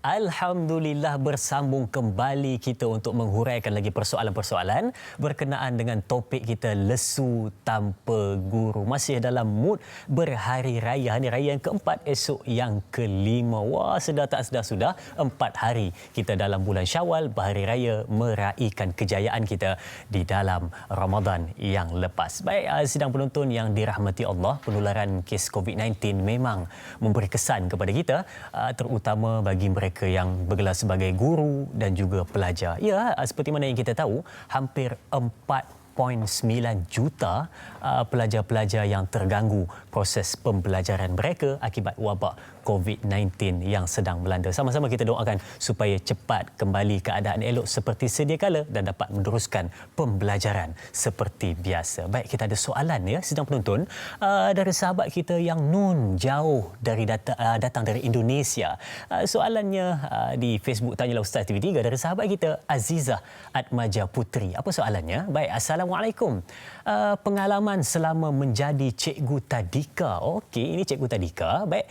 Alhamdulillah, bersambung kembali kita untuk menghuraikan lagi persoalan-persoalan berkenaan dengan topik kita lesu tanpa guru. Masih dalam mood berhari raya. Hari raya yang keempat, esok yang kelima. Wah, sedar tak sedar sudah 4 hari kita dalam bulan Syawal, berhari raya meraihkan kejayaan kita di dalam Ramadan yang lepas. Baik, sidang penonton yang dirahmati Allah, penularan kes COVID-19 memang memberi kesan kepada kita, terutama bagi mereka yang bergelar sebagai guru dan juga pelajar. Ya, seperti mana yang kita tahu, hampir 4.9 juta pelajar-pelajar yang terganggu proses pembelajaran mereka akibat wabak COVID-19 yang sedang melanda. Sama-sama kita doakan supaya cepat kembali keadaan elok seperti sedia kala dan dapat meneruskan pembelajaran seperti biasa. Baik, kita ada soalan ya sidang penonton dari sahabat kita yang Nun jauh dari datang dari Indonesia. Soalannya di Facebook Tanyalah Ustaz TV3 dari sahabat kita Azizah Atmaja Putri. Apa soalannya? Baik, Assalamualaikum. Pengalaman selama menjadi cikgu tadika. Okey, ini cikgu tadika. Baik,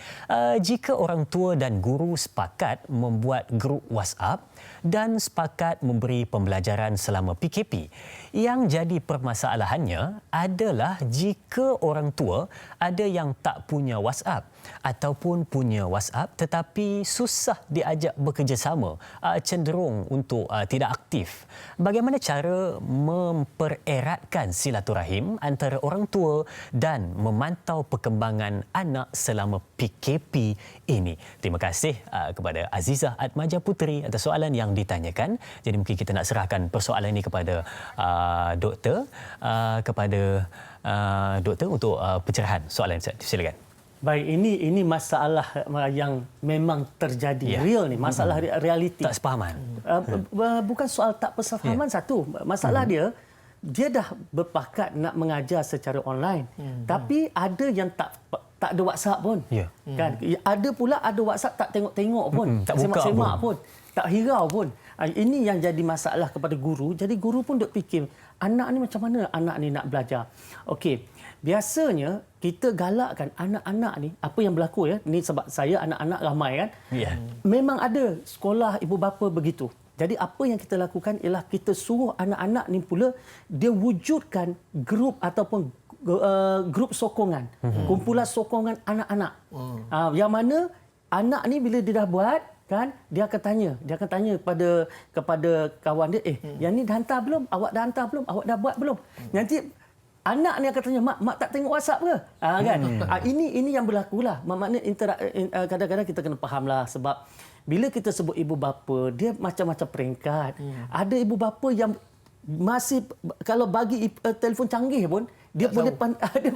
jika orang tua dan guru sepakat membuat grup WhatsApp dan sepakat memberi pembelajaran selama PKP. Yang jadi permasalahannya adalah jika orang tua ada yang tak punya WhatsApp ataupun punya WhatsApp tetapi susah diajak bekerjasama, cenderung untuk tidak aktif. Bagaimana cara mempereratkan silaturahim antara orang tua dan memantau perkembangan anak selama PKP ini? Terima kasih kepada Azizah Atmaja Putri atas soalan yang ditanyakan. Jadi mungkin kita nak serahkan persoalan ini kepada doktor, doktor untuk pencerahan soalan. Silakan. Baik, ini masalah yang memang terjadi, real ni, masalah realiti. Tak sepahaman. Bukan soal tak persefahaman satu. Masalah dia dah berpakat nak mengajar secara online. Tapi ada yang tak ada WhatsApp pun. Kan? Ada pula ada WhatsApp tak tengok-tengok pun, tak semak-semak pun, tak hirau pun. Ini yang jadi masalah kepada guru. Jadi guru pun duk fikir, anak ni macam mana anak ni nak belajar. Okey, biasanya kita galakkan anak-anak ni, apa yang berlaku ya, ni sebab saya anak-anak ramai kan. Memang ada sekolah ibu bapa begitu. Jadi apa yang kita lakukan ialah kita suruh anak-anak ni pula dia wujudkan grup ataupun grup sokongan, kumpulan sokongan anak-anak. Yang mana anak ni bila dia dah buat kan, dia akan tanya kepada kawan dia, yang ni dah hantar belum? Awak dah hantar belum? Awak dah buat belum? Nanti anak ni akan tanya, mak tak tengok WhatsApp ke? Kan? Ini yang berlakulah. Maknanya kadang-kadang kita kena fahamlah, sebab bila kita sebut ibu bapa, dia macam-macam peringkat. Ada ibu bapa yang masih, kalau bagi telefon canggih pun, dia boleh pandai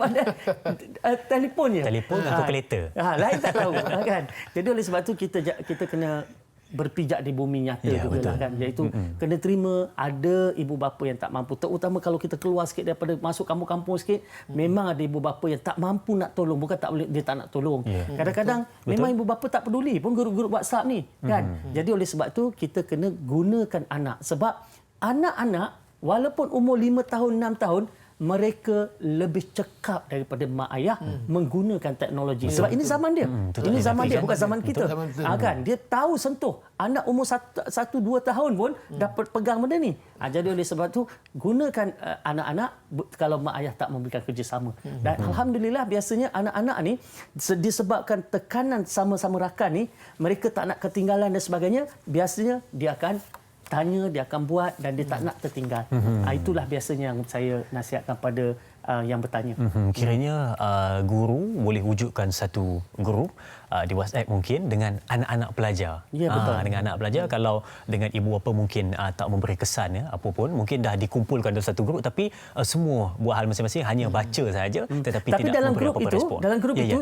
telefonnya. Telefon atau kereta. Lain tak tahu kan. Jadi oleh sebab tu kita kena berpijak di bumi nyata juga kan, iaitu kena terima ada ibu bapa yang tak mampu, terutama kalau kita keluar sikit daripada masuk kampung-kampung sikit, memang ada ibu bapa yang tak mampu nak tolong, bukan tak boleh, dia tak nak tolong. Kadang-kadang memang ibu bapa tak peduli pun grup-grup WhatsApp ni kan. Jadi oleh sebab tu kita kena gunakan anak, sebab anak-anak walaupun umur 5 tahun 6 tahun mereka lebih cekap daripada mak ayah menggunakan teknologi. Sebab ini zaman dia. Ini zaman dia, bukan zaman kita. Kan? Dia tahu sentuh. Anak umur 1-2 tahun pun dapat pegang benda ni. Jadi oleh sebab tu gunakan anak-anak kalau mak ayah tak memberikan kerjasama. Dan alhamdulillah biasanya anak-anak ni disebabkan tekanan sama-sama rakan ni, mereka tak nak ketinggalan dan sebagainya, biasanya dia akan tanya, dia akan buat dan dia tak nak tertinggal. Itulah biasanya yang saya nasihatkan pada yang bertanya. Kiranya guru boleh wujudkan satu grup di WhatsApp mungkin dengan anak-anak pelajar. Ya, betul. Dengan anak pelajar, kalau dengan ibu bapa mungkin tak memberi kesan ya, apa pun mungkin dah dikumpulkan dalam satu grup tapi semua buat hal masing-masing, hanya baca saja tetapi tidak dalam memberi grup apa-apa itu, respon. dalam grup itu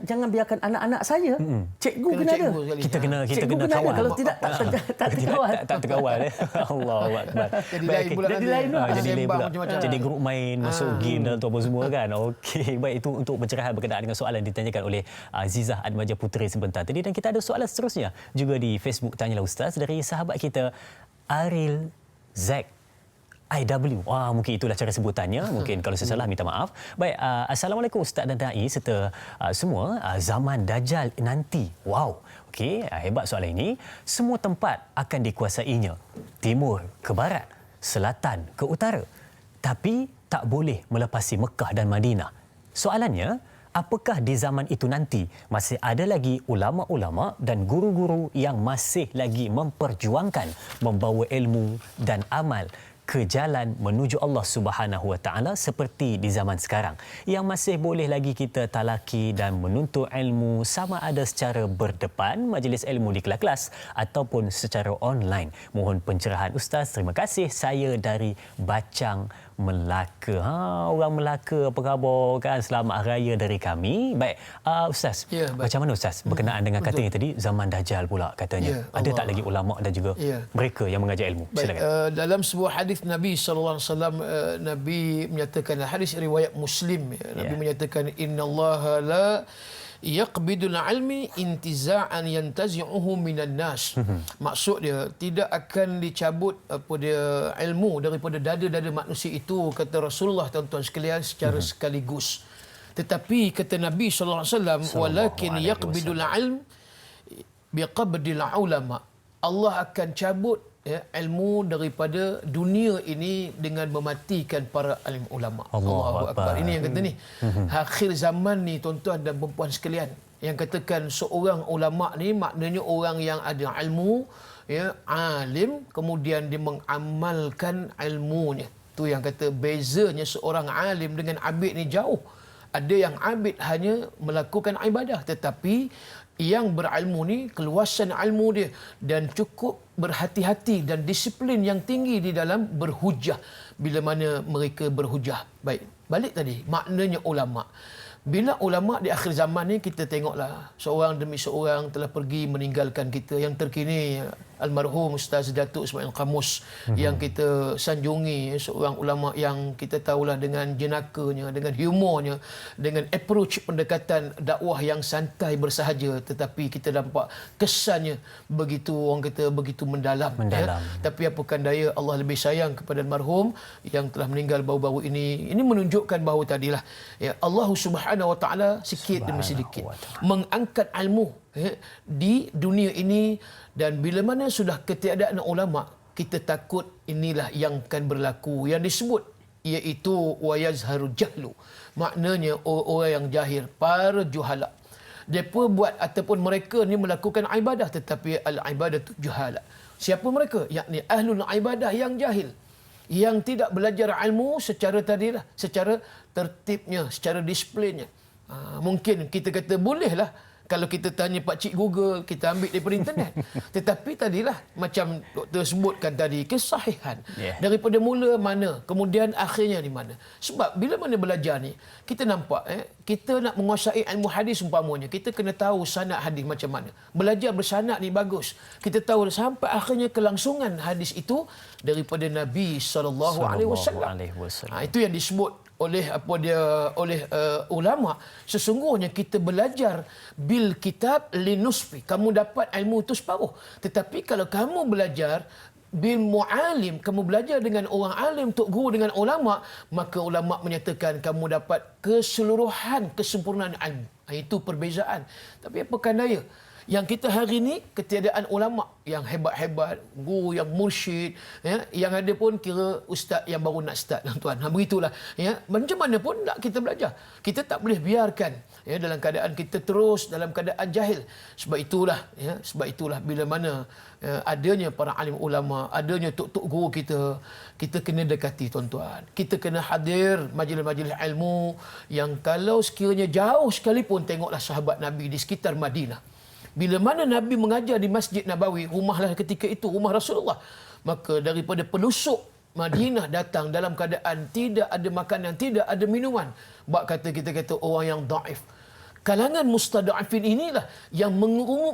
jangan biarkan anak-anak saya. Cikgu kena ada. Kita kena kawal. Kalau tidak tak terkawal. Tak terkawal. Allahu akbar. Jadi lain pula. Jadi lain pula. Jadi lain pula. Macam-macam. Jadi grup main, masuk game dan tu apa semua kan. Okey, baik, itu untuk pencerahan berkenaan dengan soalan yang ditanyakan oleh Azizah Atmaja Putri sebentar tadi. Dan kita ada soalan seterusnya juga di Facebook Tanyalah Ustaz dari sahabat kita Aril Zack IW. Mungkin itulah cara sebutannya. Mungkin kalau saya salah minta maaf. Baik, Assalamualaikum Ustaz dan Dai serta semua. Zaman Dajjal nanti. Wow. Okey, hebat soalan ini. Semua tempat akan dikuasainya. Timur ke barat, selatan ke utara. Tapi tak boleh melepasi Mekah dan Madinah. Soalannya, apakah di zaman itu nanti masih ada lagi ulama-ulama dan guru-guru yang masih lagi memperjuangkan membawa ilmu dan amal ke jalan menuju Allah Subhanahu Wa Taala seperti di zaman sekarang, yang masih boleh lagi kita talaki dan menuntut ilmu sama ada secara berdepan majlis ilmu di kelas-kelas ataupun secara online. Mohon pencerahan Ustaz. Terima kasih. Saya dari Bacang Melaka. Orang Melaka apa khabar kan? Selamat Hari Raya dari kami. Baik, Ustaz. Ya, baik. Macam mana Ustaz berkenaan dengan katanya tadi zaman Dajjal pula katanya. Ya, Ada Allah. tak lagi ulama dan juga mereka yang mengajar ilmu? Baik, Silakan. dalam sebuah hadis Nabi sallallahu alaihi wasallam, Nabi menyatakan, hadis riwayat Muslim, Nabi menyatakan, innallaha la yaqbidul ilmi intiza'an yantazi'uhu minan nas. Maksud dia, tidak akan dicabut apa dia ilmu daripada dada-dada manusia itu, kata Rasulullah, tuan-tuan sekalian, secara sekaligus. Tetapi kata Nabi sallallahu alaihi wasallam, walakin yaqbidul ilm biqabdil ulama. Allah akan cabut ilmu daripada dunia ini dengan mematikan para alim ulama. Allahu Akbar. Ini yang kata ni. Akhir zaman ni, tuan-tuan dan puan sekalian, yang katakan seorang ulama ni maknanya orang yang ada ilmu, alim, kemudian dia mengamalkan ilmunya. Tu yang kata bezanya seorang alim dengan abid ni jauh. Ada yang abid hanya melakukan ibadah, tetapi yang berilmu ni keluasan ilmu dia dan cukup berhati-hati dan disiplin yang tinggi di dalam berhujah bila mana mereka berhujah. Baik, balik tadi maknanya ulama. Bila ulama di akhir zaman ni, kita tengoklah seorang demi seorang telah pergi meninggalkan kita. Yang terkini almarhum Ustaz Datuk Ismail Qamus yang kita sanjungi, seorang ulama yang kita tahulah dengan jenakanya, dengan humornya, dengan approach pendekatan dakwah yang santai bersahaja, tetapi kita nampak kesannya begitu, orang kata begitu mendalam. Tapi apakan daya, Allah lebih sayang kepada almarhum yang telah meninggal baru-baru ini. Ini menunjukkan bahawa tadilah Allah Subhanahu wa taala sikit demi sedikit mengangkat ilmu di dunia ini, dan bila mana sudah ketiadaan ulama, kita takut inilah yang akan berlaku yang disebut iaitu wa yazharu jahlu. Maknanya orang yang jahil, para juhala. Mereka buat ataupun mereka ni melakukan ibadah, tetapi al-ibadatu juhala. Siapa mereka? Yakni ahlul ibadah yang jahil, yang tidak belajar ilmu secara tadilah, secara tertibnya, secara disiplinnya. Mungkin kita kata bolehlah kalau kita tanya Pak Cik Google, kita ambil daripada internet. Tetapi tadilah macam doktor sebutkan tadi, kesahihan daripada mula mana, kemudian akhirnya di mana. Sebab bila mana belajar ni, kita nampak kita nak menguasai ilmu hadis umpamanya, kita kena tahu sanad hadis macam mana. Belajar bersanad ni bagus. Kita tahu sampai akhirnya kelangsungan hadis itu daripada Nabi sallallahu alaihi wasallam. Itu yang disebut oleh ulama, sesungguhnya kita belajar bil kitab linusfi, kamu dapat ilmu itu separuh. Tetapi kalau kamu belajar bil mu'alim, kamu belajar dengan orang alim, tok guru dengan ulama, maka ulama menyatakan kamu dapat keseluruhan kesempurnaan ilmu. Itu perbezaan. Tapi apakah daya, yang kita hari ini ketiadaan ulama yang hebat-hebat, guru yang mursyid, yang ada pun kira ustaz yang baru nak start, tuan. Begitulah. Macam mana pun nak kita belajar. Kita tak boleh biarkan dalam keadaan kita terus dalam keadaan jahil. Sebab itulah bila mana adanya para alim ulama, adanya tok-tok guru kita, kita kena dekati, tuan-tuan. Kita kena hadir majlis-majlis ilmu yang kalau sekiranya jauh sekalipun, tengoklah sahabat Nabi di sekitar Madinah. Bila mana Nabi mengajar di Masjid Nabawi, rumahlah ketika itu rumah Rasulullah, maka daripada pelusuk Madinah datang dalam keadaan tidak ada makanan, tidak ada minuman. Kita kata orang yang daif. Kalangan mustada'afin inilah yang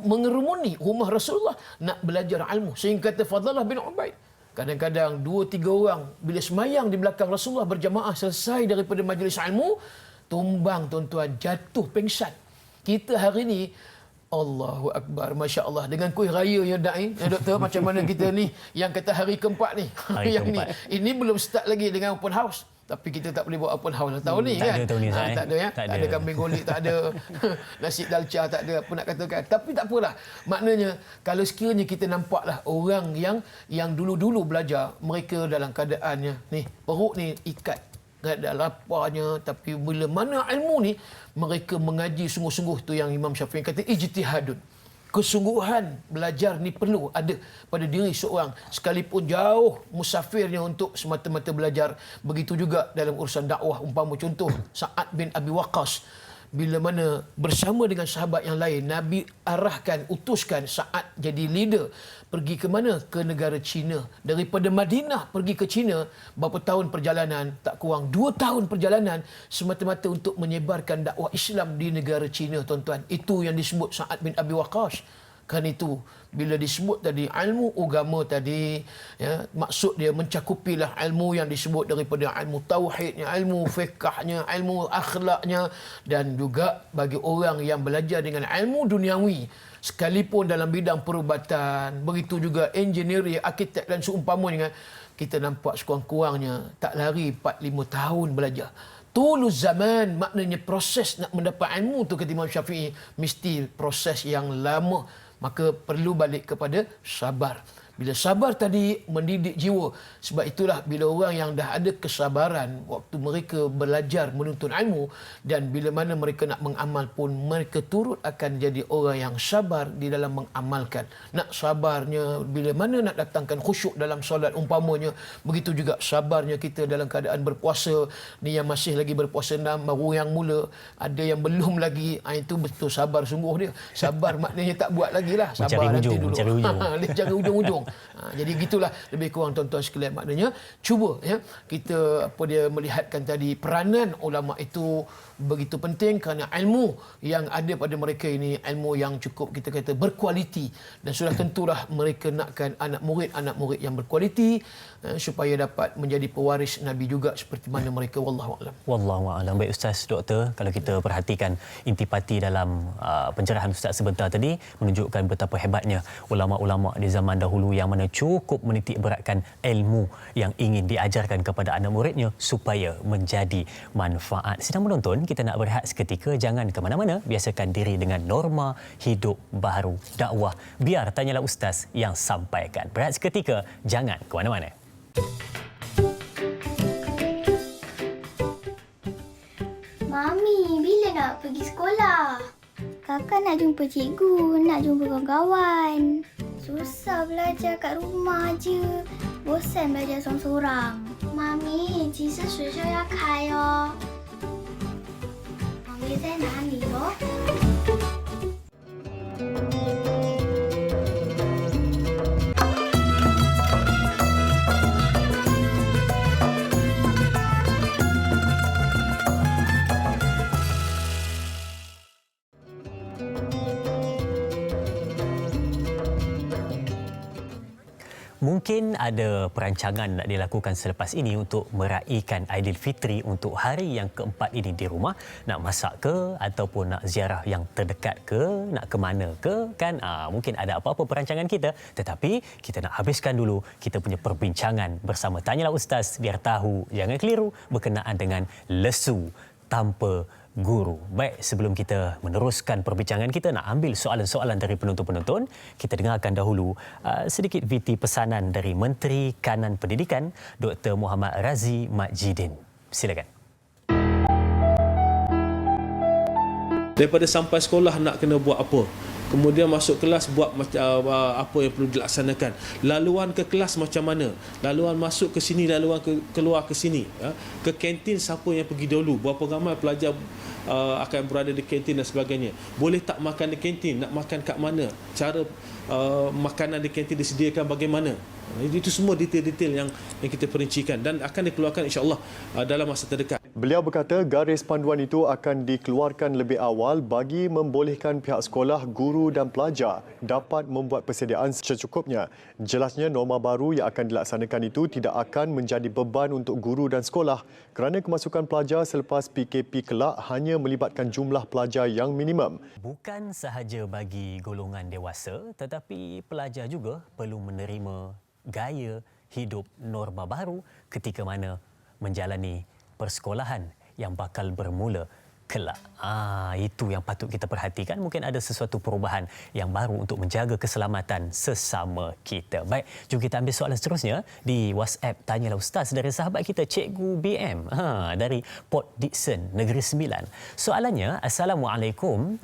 mengerumuni rumah Rasulullah nak belajar ilmu. Sehingga kata Fadhalah bin Ubaid, kadang-kadang 2-3 orang bila semayang di belakang Rasulullah berjamaah, selesai daripada majlis ilmu, tumbang, tuan-tuan, jatuh pengsan. Kita hari ini, Allahu Akbar, Masya Allah, dengan kuih raya yang da'i, doktor, macam mana kita ni yang kata hari keempat ni, yang keempat. Ini belum start lagi dengan open house. Tapi kita tak boleh buat open house tahun ni kan. Tak ada, tak ada kambing golek, tak ada nasi dalca, tak ada apa nak katakan. Tapi tak apalah. Maknanya kalau sekiranya kita nampaklah orang yang dulu-dulu belajar, mereka dalam keadaannya ni, perut ni ikat, ada laparnya, tapi bila mana ilmu ni mereka mengaji sungguh-sungguh. Tu yang Imam Syafi'i kata ijtihadun. Kesungguhan belajar ni perlu ada pada diri seorang, sekalipun jauh musafirnya untuk semata-mata belajar. Begitu juga dalam urusan dakwah, umpama contoh Sa'ad bin Abi Waqqas. bila mana bersama dengan sahabat yang lain, Nabi utuskan Sa'ad jadi leader. Pergi ke mana? Ke negara China. Daripada Madinah pergi ke China, berapa tahun perjalanan? Tak kurang 2 tahun perjalanan semata-mata untuk menyebarkan dakwah Islam di negara China, tuan-tuan. Itu yang disebut Sa'ad bin Abi Waqqas. Kan itu bila disebut tadi ilmu agama tadi, ya, maksud dia mencakupilah ilmu yang disebut daripada ilmu tauhidnya, ilmu fiqhnya, ilmu akhlaknya, dan juga bagi orang yang belajar dengan ilmu duniawi sekalipun dalam bidang perubatan, begitu juga engineering, arkitek dan seumpamanya, kita nampak sekurang-kurangnya tak lari 4-5 tahun belajar. Tulus zaman, maknanya proses nak mendapat ilmu tu kata Imam Syafi'i mesti proses yang lama. Maka perlu balik kepada sabar. Bila sabar tadi mendidik jiwa. Sebab itulah bila orang yang dah ada kesabaran waktu mereka belajar menuntut ilmu, dan bila mana mereka nak mengamal pun mereka turut akan jadi orang yang sabar di dalam mengamalkan. Nak sabarnya bila mana nak datangkan khusyuk dalam solat umpamanya, begitu juga sabarnya kita dalam keadaan berpuasa. Ni yang masih lagi berpuasa 6 baru yang mula, ada yang belum lagi, itu betul sabar sungguh dia. Sabar maknanya tak buat lagi lah, sabar nanti dulu. Dia cari ujung-ujung. Jadi gitulah lebih kurang tuan-tuan sekalian, maknanya cuba ya kita melihatkan tadi peranan ulama itu begitu penting, kerana ilmu yang ada pada mereka ini ilmu yang cukup kita kata berkualiti, dan sudah tentulah mereka nakkan anak murid yang berkualiti supaya dapat menjadi pewaris Nabi juga seperti mana mereka. Wallahu a'lam. Wallahu a'lam. Baik Ustaz, Doktor, kalau kita perhatikan intipati dalam pencerahan Ustaz sebentar tadi menunjukkan betapa hebatnya ulama-ulama di zaman dahulu yang mana cukup menitik beratkan ilmu yang ingin diajarkan kepada anak muridnya supaya menjadi manfaat. Sedang menonton, kita nak berehat seketika, jangan ke mana-mana, biasakan diri dengan norma hidup baru dakwah. Biar tanyalah Ustaz yang sampaikan. Berehat seketika, jangan ke mana-mana. Mami, bila nak pergi sekolah? Kakak nak jumpa cikgu, nak jumpa kawan-kawan. Susah belajar kat rumah je. Bosan belajar seorang-seorang. Mami, 其实学校要开哦。Mami在哪里哦？ Mungkin ada perancangan nak dilakukan selepas ini untuk meraihkan Aidilfitri untuk hari yang keempat ini di rumah. Nak masak ke ataupun nak ziarah yang terdekat ke, nak ke mana ke, kan? Mungkin ada apa-apa perancangan kita. Tetapi kita nak habiskan dulu kita punya perbincangan bersama Tanyalah Ustaz, biar tahu, jangan keliru berkenaan dengan lesu tanpa guru. Baik, sebelum kita meneruskan perbincangan kita, nak ambil soalan-soalan dari penonton-penonton. Kita dengarkan dahulu sedikit VT pesanan dari Menteri Kanan Pendidikan, Dr. Muhammad Razi Majidin. Silakan. Daripada sampai sekolah nak kena buat apa, kemudian masuk kelas buat apa yang perlu dilaksanakan, laluan ke kelas macam mana, laluan masuk ke sini, laluan keluar ke sini, ke kantin siapa yang pergi dahulu, berapa ramai pelajar akan berada di kantin dan sebagainya, boleh tak makan di kantin, nak makan kat mana, cara makanan di kantin disediakan bagaimana. Itu semua detail-detail yang kita perincikan dan akan dikeluarkan insya-Allah dalam masa terdekat. Beliau berkata garis panduan itu akan dikeluarkan lebih awal bagi membolehkan pihak sekolah, guru dan pelajar dapat membuat persediaan secukupnya. Jelasnya norma baru yang akan dilaksanakan itu tidak akan menjadi beban untuk guru dan sekolah kerana kemasukan pelajar selepas PKP kelak hanya melibatkan jumlah pelajar yang minimum. Bukan sahaja bagi golongan dewasa, tetapi pelajar juga perlu menerima gaya hidup norma baru ketika mana menjalani persekolahan yang bakal bermula kelak. Itu yang patut kita perhatikan. Mungkin ada sesuatu perubahan yang baru untuk menjaga keselamatan sesama kita. Baik, jom kita ambil soalan seterusnya di WhatsApp Tanyalah Ustaz dari sahabat kita Cikgu BM dari Port Dickson, Negeri Sembilan. Soalannya, Assalamualaikum.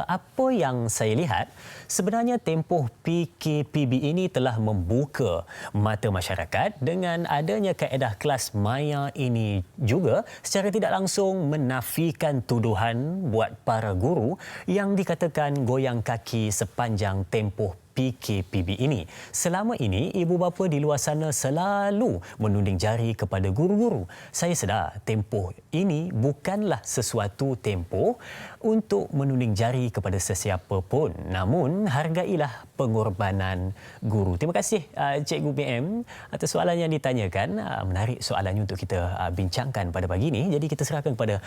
Apa yang saya lihat, sebenarnya tempoh PKPB ini telah membuka mata masyarakat dengan adanya kaedah kelas maya ini juga secara tidak langsung menafikan tuduhan buat para guru yang dikatakan goyang kaki sepanjang tempoh PKPB ini. Selama ini, ibu bapa di luar sana selalu menunding jari kepada guru-guru. Saya sedar tempoh ini bukanlah sesuatu tempoh untuk menunding jari kepada sesiapa pun. Namun, hargailah pengorbanan guru. Terima kasih Cikgu PM atas soalan yang ditanyakan. Menarik soalannya untuk kita bincangkan pada pagi ini. Jadi kita serahkan kepada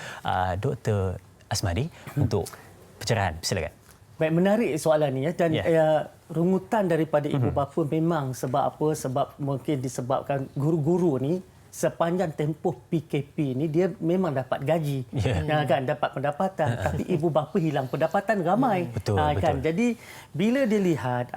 Dr. Asmadi untuk pencerahan. Silakan. Baik, menarik soalan ni dan rungutan daripada ibu bapa memang sebab apa? Sebab mungkin disebabkan guru-guru ni sepanjang tempoh PKP ni dia memang dapat gaji, kan, dapat pendapatan, tapi ibu bapa hilang pendapatan ramai. Betul. Kan. Jadi bila dia lihat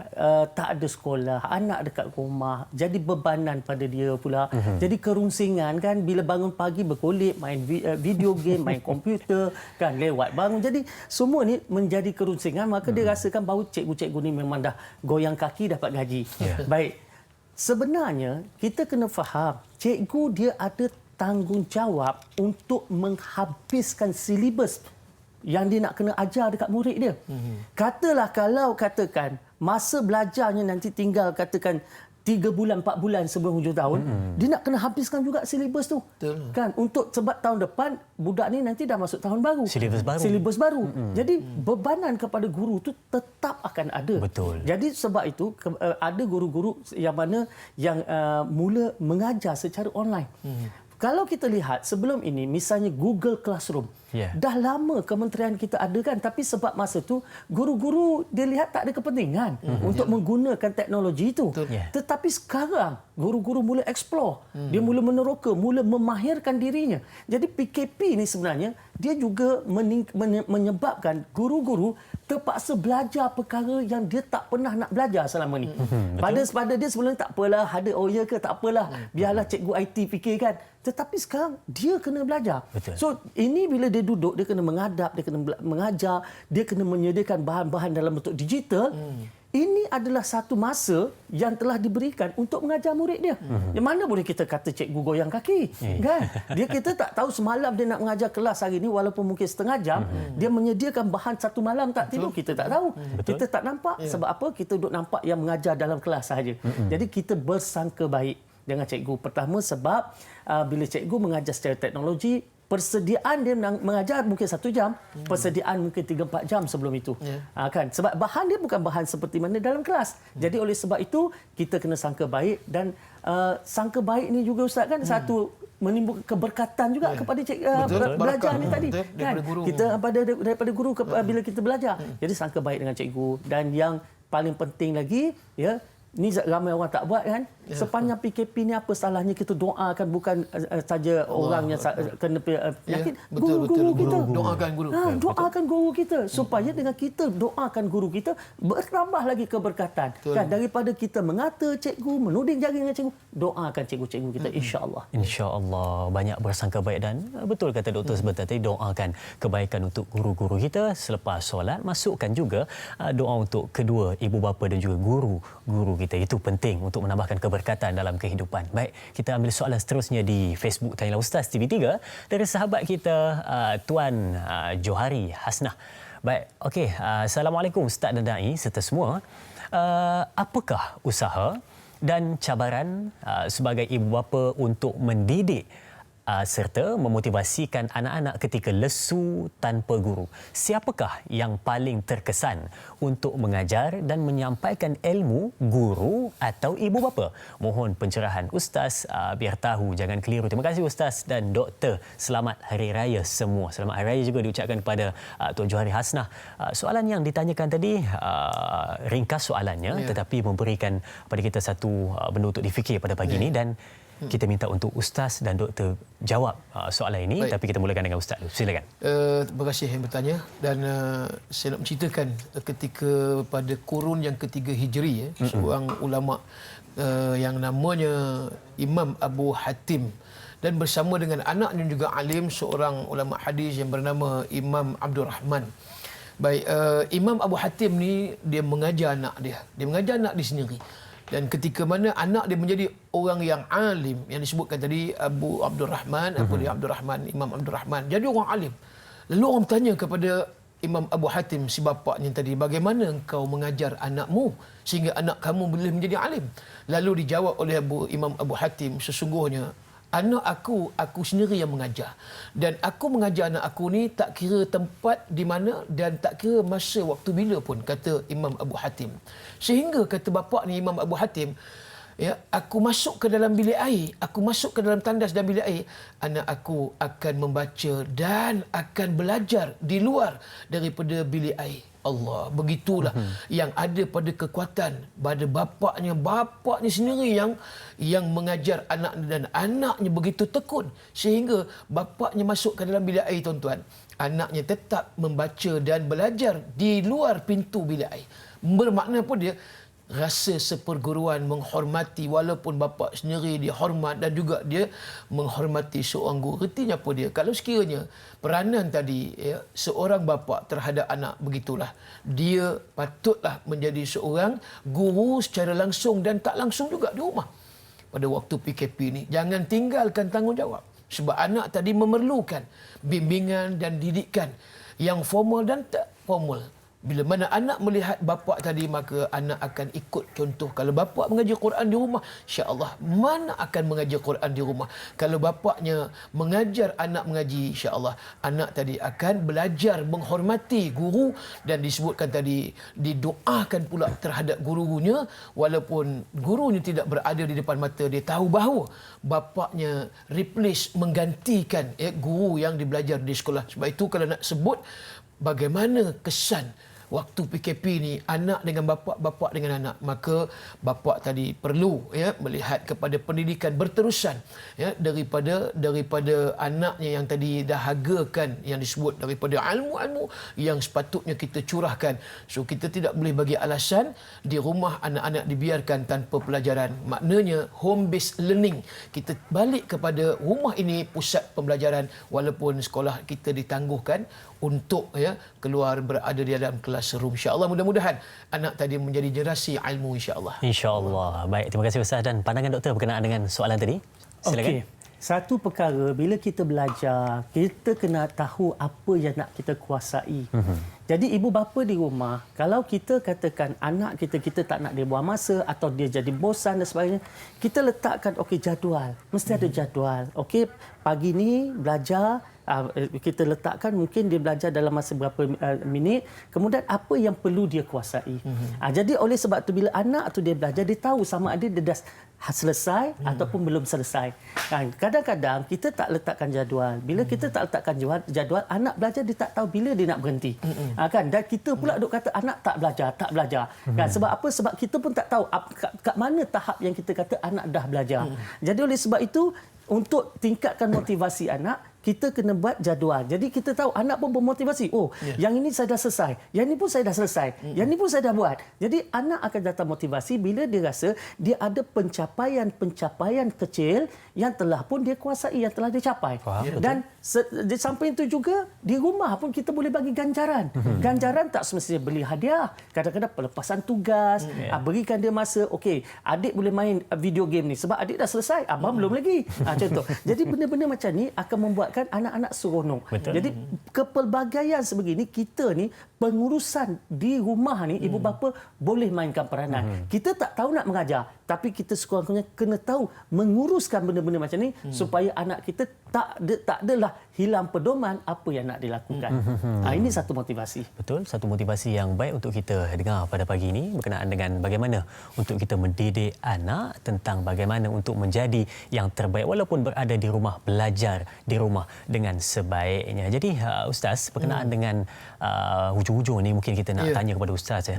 tak ada sekolah, anak dekat rumah, jadi bebanan pada dia pula. Jadi kerungsingan kan, bila bangun pagi berkolek, main video game, main komputer kan, lewat bangun. Jadi semua ni menjadi kerungsingan, maka dia rasakan bahawa cikgu-cikgu ni memang dah goyang kaki dapat gaji. Baik. Sebenarnya, kita kena faham, cikgu dia ada tanggungjawab untuk menghabiskan silibus yang dia nak kena ajar dekat murid dia. Katalah kalau katakan masa belajarnya nanti tinggal katakan 3 bulan, 4 bulan sebelum hujung tahun, dia nak kena habiskan juga silibus tu. Betul. Kan? Untuk sebab tahun depan, budak ni nanti dah masuk tahun baru. Silibus baru. Jadi, bebanan kepada guru tu tetap akan ada. Betul. Jadi, sebab itu, ada guru-guru yang mana yang mula mengajar secara online. Kalau kita lihat sebelum ini, misalnya Google Classroom, dah lama kementerian kita ada kan, tapi sebab masa tu guru-guru dia lihat tak ada kepentingan untuk menggunakan teknologi itu. Tetapi sekarang guru-guru mula explore, dia mula meneroka, mula memahirkan dirinya. Jadi PKP ni sebenarnya dia juga menyebabkan guru-guru terpaksa belajar perkara yang dia tak pernah nak belajar selama ni. Pada dia sebelum tak apalah, ada ya ke tak apalah, biarlah cikgu IT fikirkan. Tetapi sekarang dia kena belajar. Betul. So ini bila dia duduk, dia kena mengadap, dia kena mengajar, dia kena menyediakan bahan-bahan dalam bentuk digital. Ini adalah satu masa yang telah diberikan untuk mengajar murid dia. Yang mana boleh kita kata cikgu goyang kaki, kan? Kita tak tahu semalam dia nak mengajar kelas hari ini walaupun mungkin setengah jam, dia menyediakan bahan satu malam tak tidur, kita tak tahu. Kita tak nampak sebab apa? Kita duduk nampak yang mengajar dalam kelas sahaja. Jadi kita bersangka baik dengan cikgu. Pertama sebab bila cikgu mengajar secara teknologi, persediaan dia mengajar mungkin 1 jam, persediaan mungkin 3-4 jam sebelum itu. Kan? Sebab bahan dia bukan bahan seperti mana dalam kelas. Jadi oleh sebab itu, kita kena sangka baik dan sangka baik ni juga Ustaz kan satu menimbulkan keberkatan juga kepada belajar ni tadi. Kan? Kita daripada guru bila kita belajar. Jadi sangka baik dengan cikgu dan yang paling penting lagi ni ramai orang tak buat kan. Sepanjang PKP ni apa salahnya kita doakan bukan saja orang yang kena penyakit, guru-guru kita. Doakan guru. Doakan guru kita supaya dengan kita doakan guru kita bertambah lagi keberkatan. Kan daripada kita mengata cikgu, menuding jari dengan cikgu, doakan cikgu-cikgu kita insya-Allah. Insya-Allah banyak bersangka baik dan betul kata doktor sebentar tadi, doakan kebaikan untuk guru-guru kita selepas solat, masukkan juga doa untuk kedua ibu bapa dan juga guru-guru kita. Itu penting untuk menambahkan keberkatan dalam kehidupan. Baik, kita ambil soalan seterusnya di Facebook Tanyalah Ustaz TV3 dari sahabat kita Tuan Johari Hasnah. Baik, okey. Assalamualaikum Ustaz dan Dai serta semua. Apakah usaha dan cabaran sebagai ibu bapa untuk mendidik serta memotivasikan anak-anak ketika lesu tanpa guru? Siapakah yang paling terkesan untuk mengajar dan menyampaikan ilmu, guru atau ibu bapa? Mohon pencerahan Ustaz biar tahu, jangan keliru. Terima kasih Ustaz dan Doktor. Selamat Hari Raya semua. Selamat Hari Raya juga diucapkan kepada Tuan Johari Hasnah. Soalan yang ditanyakan tadi ringkas soalannya tetapi memberikan kepada kita satu benda untuk difikir pada pagi ini dan kita minta untuk Ustaz dan Doktor jawab soalan ini. Baik. Tapi kita mulakan dengan Ustaz dulu. Silakan. Terima kasih yang bertanya dan saya nak menceritakan ketika pada kurun yang ketiga Hijri seorang ulama yang namanya Imam Abu Hatim dan bersama dengan anaknya juga alim seorang ulama hadis yang bernama Imam Abdul Rahman. Baik, Imam Abu Hatim ni dia mengajar anak dia. Dia mengajar anak dia sendiri. Dan ketika mana anak dia menjadi orang yang alim yang disebutkan tadi Abu Abdul Rahman, Imam Abdul Rahman jadi orang alim. Lalu orang bertanya kepada Imam Abu Hatim, si bapaknya tadi, bagaimana engkau mengajar anakmu sehingga anak kamu boleh menjadi alim? Lalu dijawab oleh Imam Abu Hatim, sesungguhnya anak aku sendiri yang mengajar. Dan aku mengajar anak aku ni tak kira tempat di mana dan tak kira masa waktu bila pun, kata Imam Abu Hatim. Sehingga kata bapa ni Imam Abu Hatim, ya, aku masuk ke dalam bilik air, aku masuk ke dalam tandas dan bilik air, anak aku akan membaca dan akan belajar di luar daripada bilik air. Allah, begitulah yang ada pada kekuatan pada bapaknya sendiri yang mengajar anak, dan anaknya begitu tekun sehingga bapaknya masuk ke dalam bilik air, tuan-tuan, anaknya tetap membaca dan belajar di luar pintu bilik air. Bermakna pun dia rasa seperguruan, menghormati, walaupun bapa sendiri dia hormat dan juga dia menghormati seorang guru. Artinya apa dia? Kalau sekiranya peranan tadi, ya, seorang bapa terhadap anak begitulah, dia patutlah menjadi seorang guru secara langsung dan tak langsung juga di rumah. Pada waktu PKP ni, jangan tinggalkan tanggungjawab. Sebab anak tadi memerlukan bimbingan dan didikan yang formal dan tak formal. Bila mana anak melihat bapa tadi, maka anak akan ikut contoh. Kalau bapa mengajar Quran di rumah, insya-Allah mana akan mengajar Quran di rumah. Kalau bapaknya mengajar anak mengaji, insya-Allah anak tadi akan belajar menghormati guru, dan disebutkan tadi didoakan pula terhadap gurunya walaupun gurunya tidak berada di depan mata. Dia tahu bahawa bapaknya replace, menggantikan guru yang dibelajar di sekolah. Sebab itu kalau nak sebut bagaimana kesan waktu PKP ni anak dengan bapa dengan anak, maka bapa tadi perlu melihat kepada pendidikan berterusan daripada anaknya yang tadi dahagakan, yang disebut daripada ilmu-ilmu yang sepatutnya kita curahkan. So kita tidak boleh bagi alasan di rumah anak-anak dibiarkan tanpa pelajaran. Maknanya home based learning. Kita balik kepada rumah ini pusat pembelajaran, walaupun sekolah kita ditangguhkan untuk keluar berada di dalam classroom. InsyaAllah mudah-mudahan anak tadi menjadi generasi ilmu, insyaAllah. InsyaAllah. Baik, terima kasih Ustaz. Dan pandangan doktor berkenaan dengan soalan tadi? Silakan. Okey. Satu perkara, bila kita belajar, kita kena tahu apa yang nak kita kuasai. Jadi ibu bapa di rumah, kalau kita katakan anak kita tak nak dia buang masa atau dia jadi bosan dan sebagainya, kita letakkan jadual. Mesti ada jadual. Okey, pagi ni belajar, kita letakkan mungkin dia belajar dalam masa berapa minit, kemudian apa yang perlu dia kuasai. Jadi oleh sebab tu bila anak tu dia belajar, dia tahu sama ada dia dah selesai ataupun belum selesai. Kadang-kadang kita tak letakkan jadual. Bila kita tak letakkan jadual, anak belajar dia tak tahu bila dia nak berhenti. Kan? Dan kita pula duk kata anak tak belajar. Kan? Sebab apa? Sebab kita pun tak tahu kat mana tahap yang kita kata anak dah belajar. Jadi oleh sebab itu, untuk tingkatkan motivasi anak, kita kena buat jadual. Jadi kita tahu anak pun bermotivasi. Yang ini saya dah selesai. Yang ini pun saya dah selesai. Yang ini pun saya dah buat. Jadi anak akan datang motivasi bila dia rasa dia ada pencapaian kecil yang telah pun dia kuasai, yang telah dia capai. Dan di samping itu juga, di rumah pun kita boleh bagi ganjaran. Ganjaran tak semestinya beli hadiah. Kadang-kadang pelepasan tugas, berikan dia masa. Okey, adik boleh main video game ni sebab adik dah selesai, abang belum lagi. Contoh. Jadi benda-benda macam ni akan membuat anak-anak seronok. Betul. Jadi kepelbagaian sebegini, kita ni pengurusan di rumah ni, ibu bapa boleh mainkan peranan. Kita tak tahu nak mengajar, tapi kita sekurang-kurangnya kena tahu menguruskan benda-benda macam ni supaya anak kita tak adalah hilang pedoman apa yang nak dilakukan. Ini satu motivasi. Betul, satu motivasi yang baik untuk kita dengar pada pagi ini berkenaan dengan bagaimana untuk kita mendidik anak tentang bagaimana untuk menjadi yang terbaik walaupun berada di rumah, belajar di rumah dengan sebaiknya. Jadi Ustaz, berkenaan dengan hujung-hujung ni mungkin kita nak tanya kepada Ustaz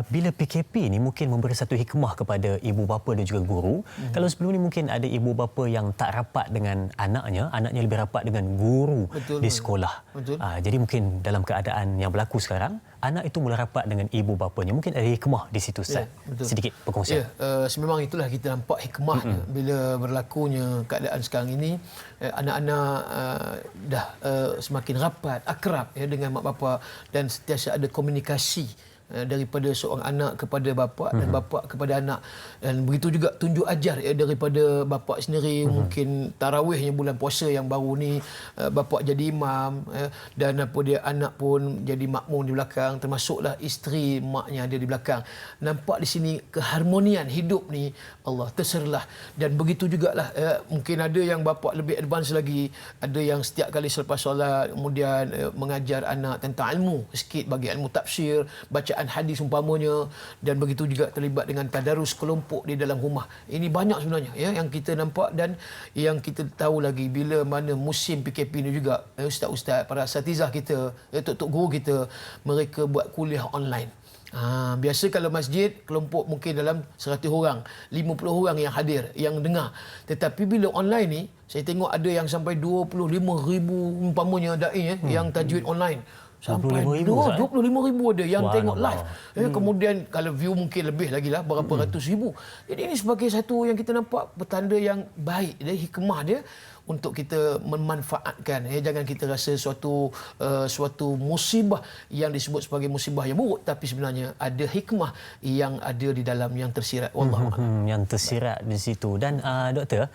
bila PKP ni mungkin memberi satu hikmah kepada ibu bapa dan juga guru. Kalau sebelum ni mungkin ada ibu bapa yang tak rapat dengan anaknya lebih rapat dengan guru di sekolah. Jadi mungkin dalam keadaan yang berlaku sekarang, anak itu mula rapat dengan ibu bapanya. Mungkin ada hikmah di situ, Ustaz. Sedikit perkongsian. Memang itulah kita nampak hikmahnya bila berlakunya keadaan sekarang ini. Anak-anak dah semakin rapat, akrab dengan mak bapa, dan sentiasa ada komunikasi daripada seorang anak kepada bapa dan bapa kepada anak, dan begitu juga tunjuk ajar daripada bapa sendiri. Mungkin tarawihnya bulan puasa yang baru ni bapa jadi imam, dan apa dia anak pun jadi makmum di belakang, termasuklah isteri maknya ada di belakang. Nampak di sini keharmonian hidup ni Allah terserlah. Dan begitu jugalah mungkin ada yang bapa lebih advance lagi, ada yang setiap kali selepas solat kemudian mengajar anak tentang ilmu sikit, bagi ilmu tafsir, bacaan hadis umpamanya, dan begitu juga terlibat dengan tadarus kelompok di dalam rumah. Ini banyak sebenarnya yang kita nampak, dan yang kita tahu lagi bila mana musim PKP ni juga ustaz-ustaz, para asatizah kita, tok-tok guru kita, mereka buat kuliah online. Biasa kalau masjid kelompok mungkin dalam 100 orang, 50 orang yang hadir, yang dengar. Tetapi bila online ni saya tengok ada yang sampai 25,000 umpamanya dai yang tajwid online. Sampai 25,000 ada yang tengok live. Kemudian kalau view mungkin lebih lagi lah, berapa ratus ribu. Jadi ini sebagai satu yang kita nampak petanda yang baik, dari hikmah dia untuk kita memanfaatkan. Jangan kita rasa suatu musibah yang disebut sebagai musibah yang buruk, tapi sebenarnya ada hikmah yang ada di dalam yang tersirat. Wallahu a'lam. Yang tersirat di situ. Dan doktor,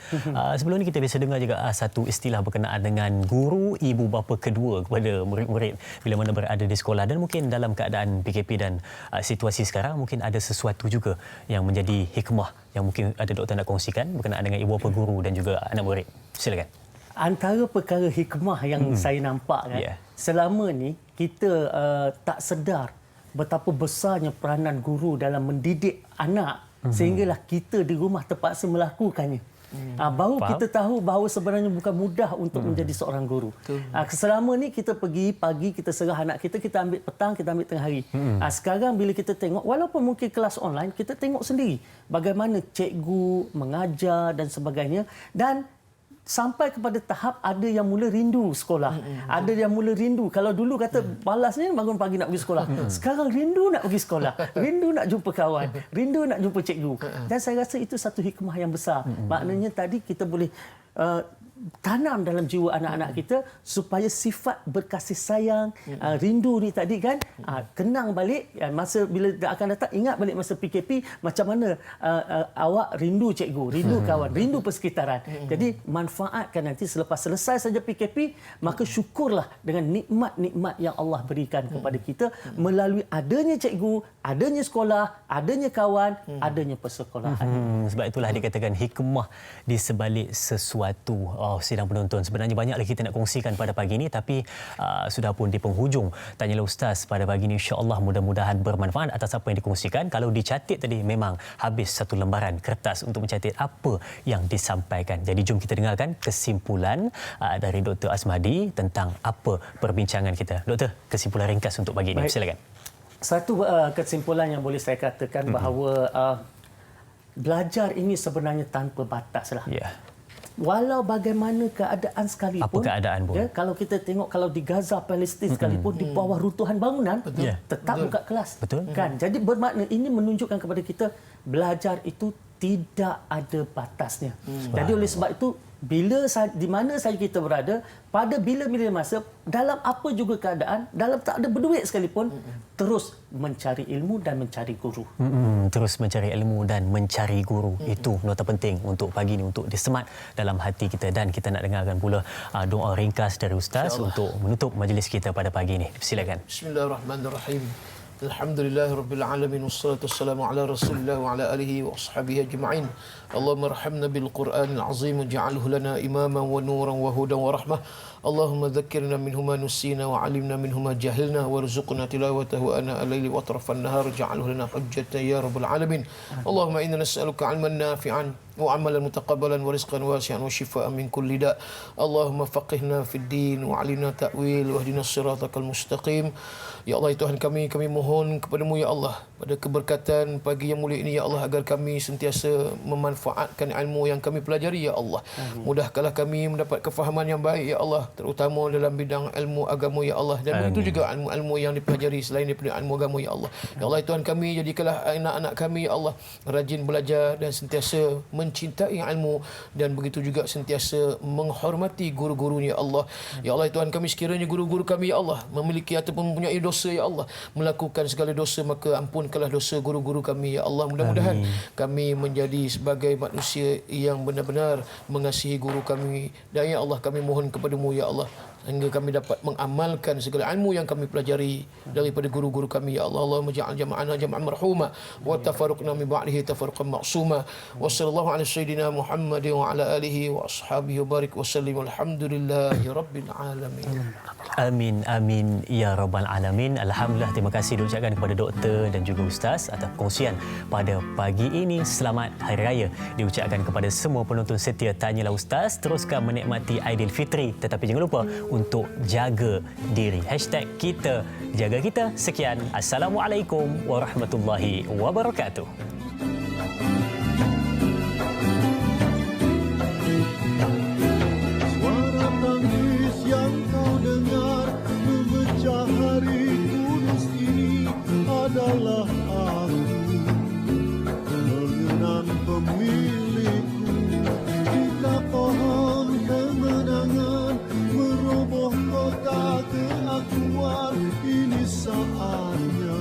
sebelum ni kita biasa dengar juga satu istilah berkenaan dengan guru ibu bapa kedua kepada murid-murid bila mana berada di sekolah, dan mungkin dalam keadaan PKP dan situasi sekarang mungkin ada sesuatu juga yang menjadi hikmah yang mungkin ada doktor nak kongsikan berkenaan dengan ibu bapa guru dan juga anak murid. Silakan. Antara perkara hikmah yang saya nampak kan, selama ni kita tak sedar betapa besarnya peranan guru dalam mendidik anak, sehinggalah kita di rumah terpaksa melakukannya. Baru kita tahu bahawa sebenarnya bukan mudah untuk menjadi seorang guru. Selama ni kita pergi pagi, kita serah anak kita, kita ambil petang, kita ambil tengah hari. Sekarang bila kita tengok, walaupun mungkin kelas online, kita tengok sendiri bagaimana cikgu mengajar dan sebagainya, dan sampai kepada tahap ada yang mula rindu sekolah. Ada yang mula rindu. Kalau dulu kata balasnya bangun pagi nak pergi sekolah. Sekarang rindu nak pergi sekolah. Rindu nak jumpa kawan. Rindu nak jumpa cikgu. Dan saya rasa itu satu hikmah yang besar. Maknanya tadi kita boleh tanam dalam jiwa anak-anak kita supaya sifat berkasih sayang, rindu ni tadi kan, kenang balik masa bila akan datang, ingat balik masa PKP macam mana awak rindu cikgu, rindu kawan, rindu persekitaran. Jadi manfaatkan nanti selepas selesai saja PKP, maka syukurlah dengan nikmat-nikmat yang Allah berikan kepada kita melalui adanya cikgu, adanya sekolah, adanya kawan, adanya persekolahan. Sebab itulah dikatakan hikmah di sebalik sesuatu. Sidang penonton, sebenarnya banyak lagi kita nak kongsikan pada pagi ini, tapi sudah pun di penghujung Tanyalah Ustaz pada pagi ini. InsyaAllah mudah-mudahan bermanfaat atas apa yang dikongsikan. Kalau dicatat tadi memang habis satu lembaran kertas untuk mencatat apa yang disampaikan. Jadi jom kita dengarkan kesimpulan dari Dr. Azmadi tentang apa perbincangan kita. Doktor, kesimpulan ringkas untuk pagi ini. Silakan. Satu kesimpulan yang boleh saya katakan bahawa belajar ini sebenarnya tanpa batas lah. Walau bagaimana keadaan sekalipun, apa keadaan pun, kalau kita tengok, kalau di Gaza, Palestin sekalipun di bawah runtuhan bangunan, tetap buka kelas. Kan? Jadi bermakna ini menunjukkan kepada kita belajar itu tidak ada batasnya. Jadi oleh sebab itu, di mana saja kita berada, pada bila-bila masa, dalam apa juga keadaan, dalam tak ada berduit sekalipun, terus mencari ilmu dan mencari guru. Terus mencari ilmu dan mencari guru. Itu nota penting untuk pagi ini, untuk disemat dalam hati kita. Dan kita nak dengarkan pula doa ringkas dari Ustaz untuk menutup majlis kita pada pagi ini. Silakan. Bismillahirrahmanirrahim. Alhamdulillahirabbil alamin, wassalatu wassalamu ala Rasulillah wa ala alihi wa ashabihi ajma'in. Allahumma arhamna bil Qur'anil azim waj'alhu lana imaman wa nuran wa hudan wa rahmah. Allahumma dhakkirna minhu ma nusina wa 'allimna minhu ma jahilna warzuqna tilawatahu ana al-laili wa atrafan nahar waj'alhu lana hujjatan ya rabbal alamin. Allahumma inna nas'aluka 'ilman nafi'an wa 'amalan mutaqabbalan wa rizqan wasi'an wa shifaa'an min kulli da'. Allahumma faqihna fid din wa 'allimna ta'wil wa ihdinas siratal mustaqim. Ya Allah, Tuhan kami mohon kepadamu ya Allah, pada keberkatan pagi yang mulia ini ya Allah, agar kami sentiasa memanfaatkan ilmu yang kami pelajari ya Allah. Mudahkanlah kami mendapat kefahaman yang baik ya Allah, terutama dalam bidang ilmu agama ya Allah, dan begitu juga ilmu-ilmu yang dipelajari selain daripada ilmu agama ya Allah. Ya Allah, Tuhan kami, jadikanlah anak-anak kami ya Allah rajin belajar dan sentiasa mencintai ilmu dan begitu juga sentiasa menghormati guru-gurunya ya Allah. Ya Allah Tuhan kami, sekiranya guru-guru kami ya Allah memiliki ataupun mempunyai dosa ya Allah, melakukan segala dosa, maka ampunkanlah dosa guru-guru kami ya Allah. Mudah-mudahan kami menjadi sebagai manusia yang benar-benar mengasihi guru kami, dan ya Allah kami mohon kepadamu ya Allah sehingga kami dapat mengamalkan segala ilmu yang kami pelajari daripada guru-guru kami ya Allah. Allahumma ja'al jama'ana jama'an marhuma wa tafarruqna min ba'dihi tafarruqan ma'suma. Wa sallallahu ala sayyidina Muhammad wa ala alihi wa ashabihi wa barik wa sallim. Alhamdulillahi rabbil alamin. Amin amin ya rabbal alamin. Alhamdulillah, terima kasih diucapkan kepada doktor dan juga ustaz atas perkongsian pada pagi ini. Selamat Hari Raya diucapkan kepada semua penonton setia Tanyalah Ustaz. Teruskan menikmati Aidilfitri, tetapi jangan lupa untuk jaga diri. #kita jaga kita. Sekian, Assalamualaikum warahmatullahi wabarakatuh. Suara tangis yang kau dengar memecah hari kudus ini adalah aku, mengenang pemilikku. Jika pohon kemenangan meroboh kota keakuan, ini saatnya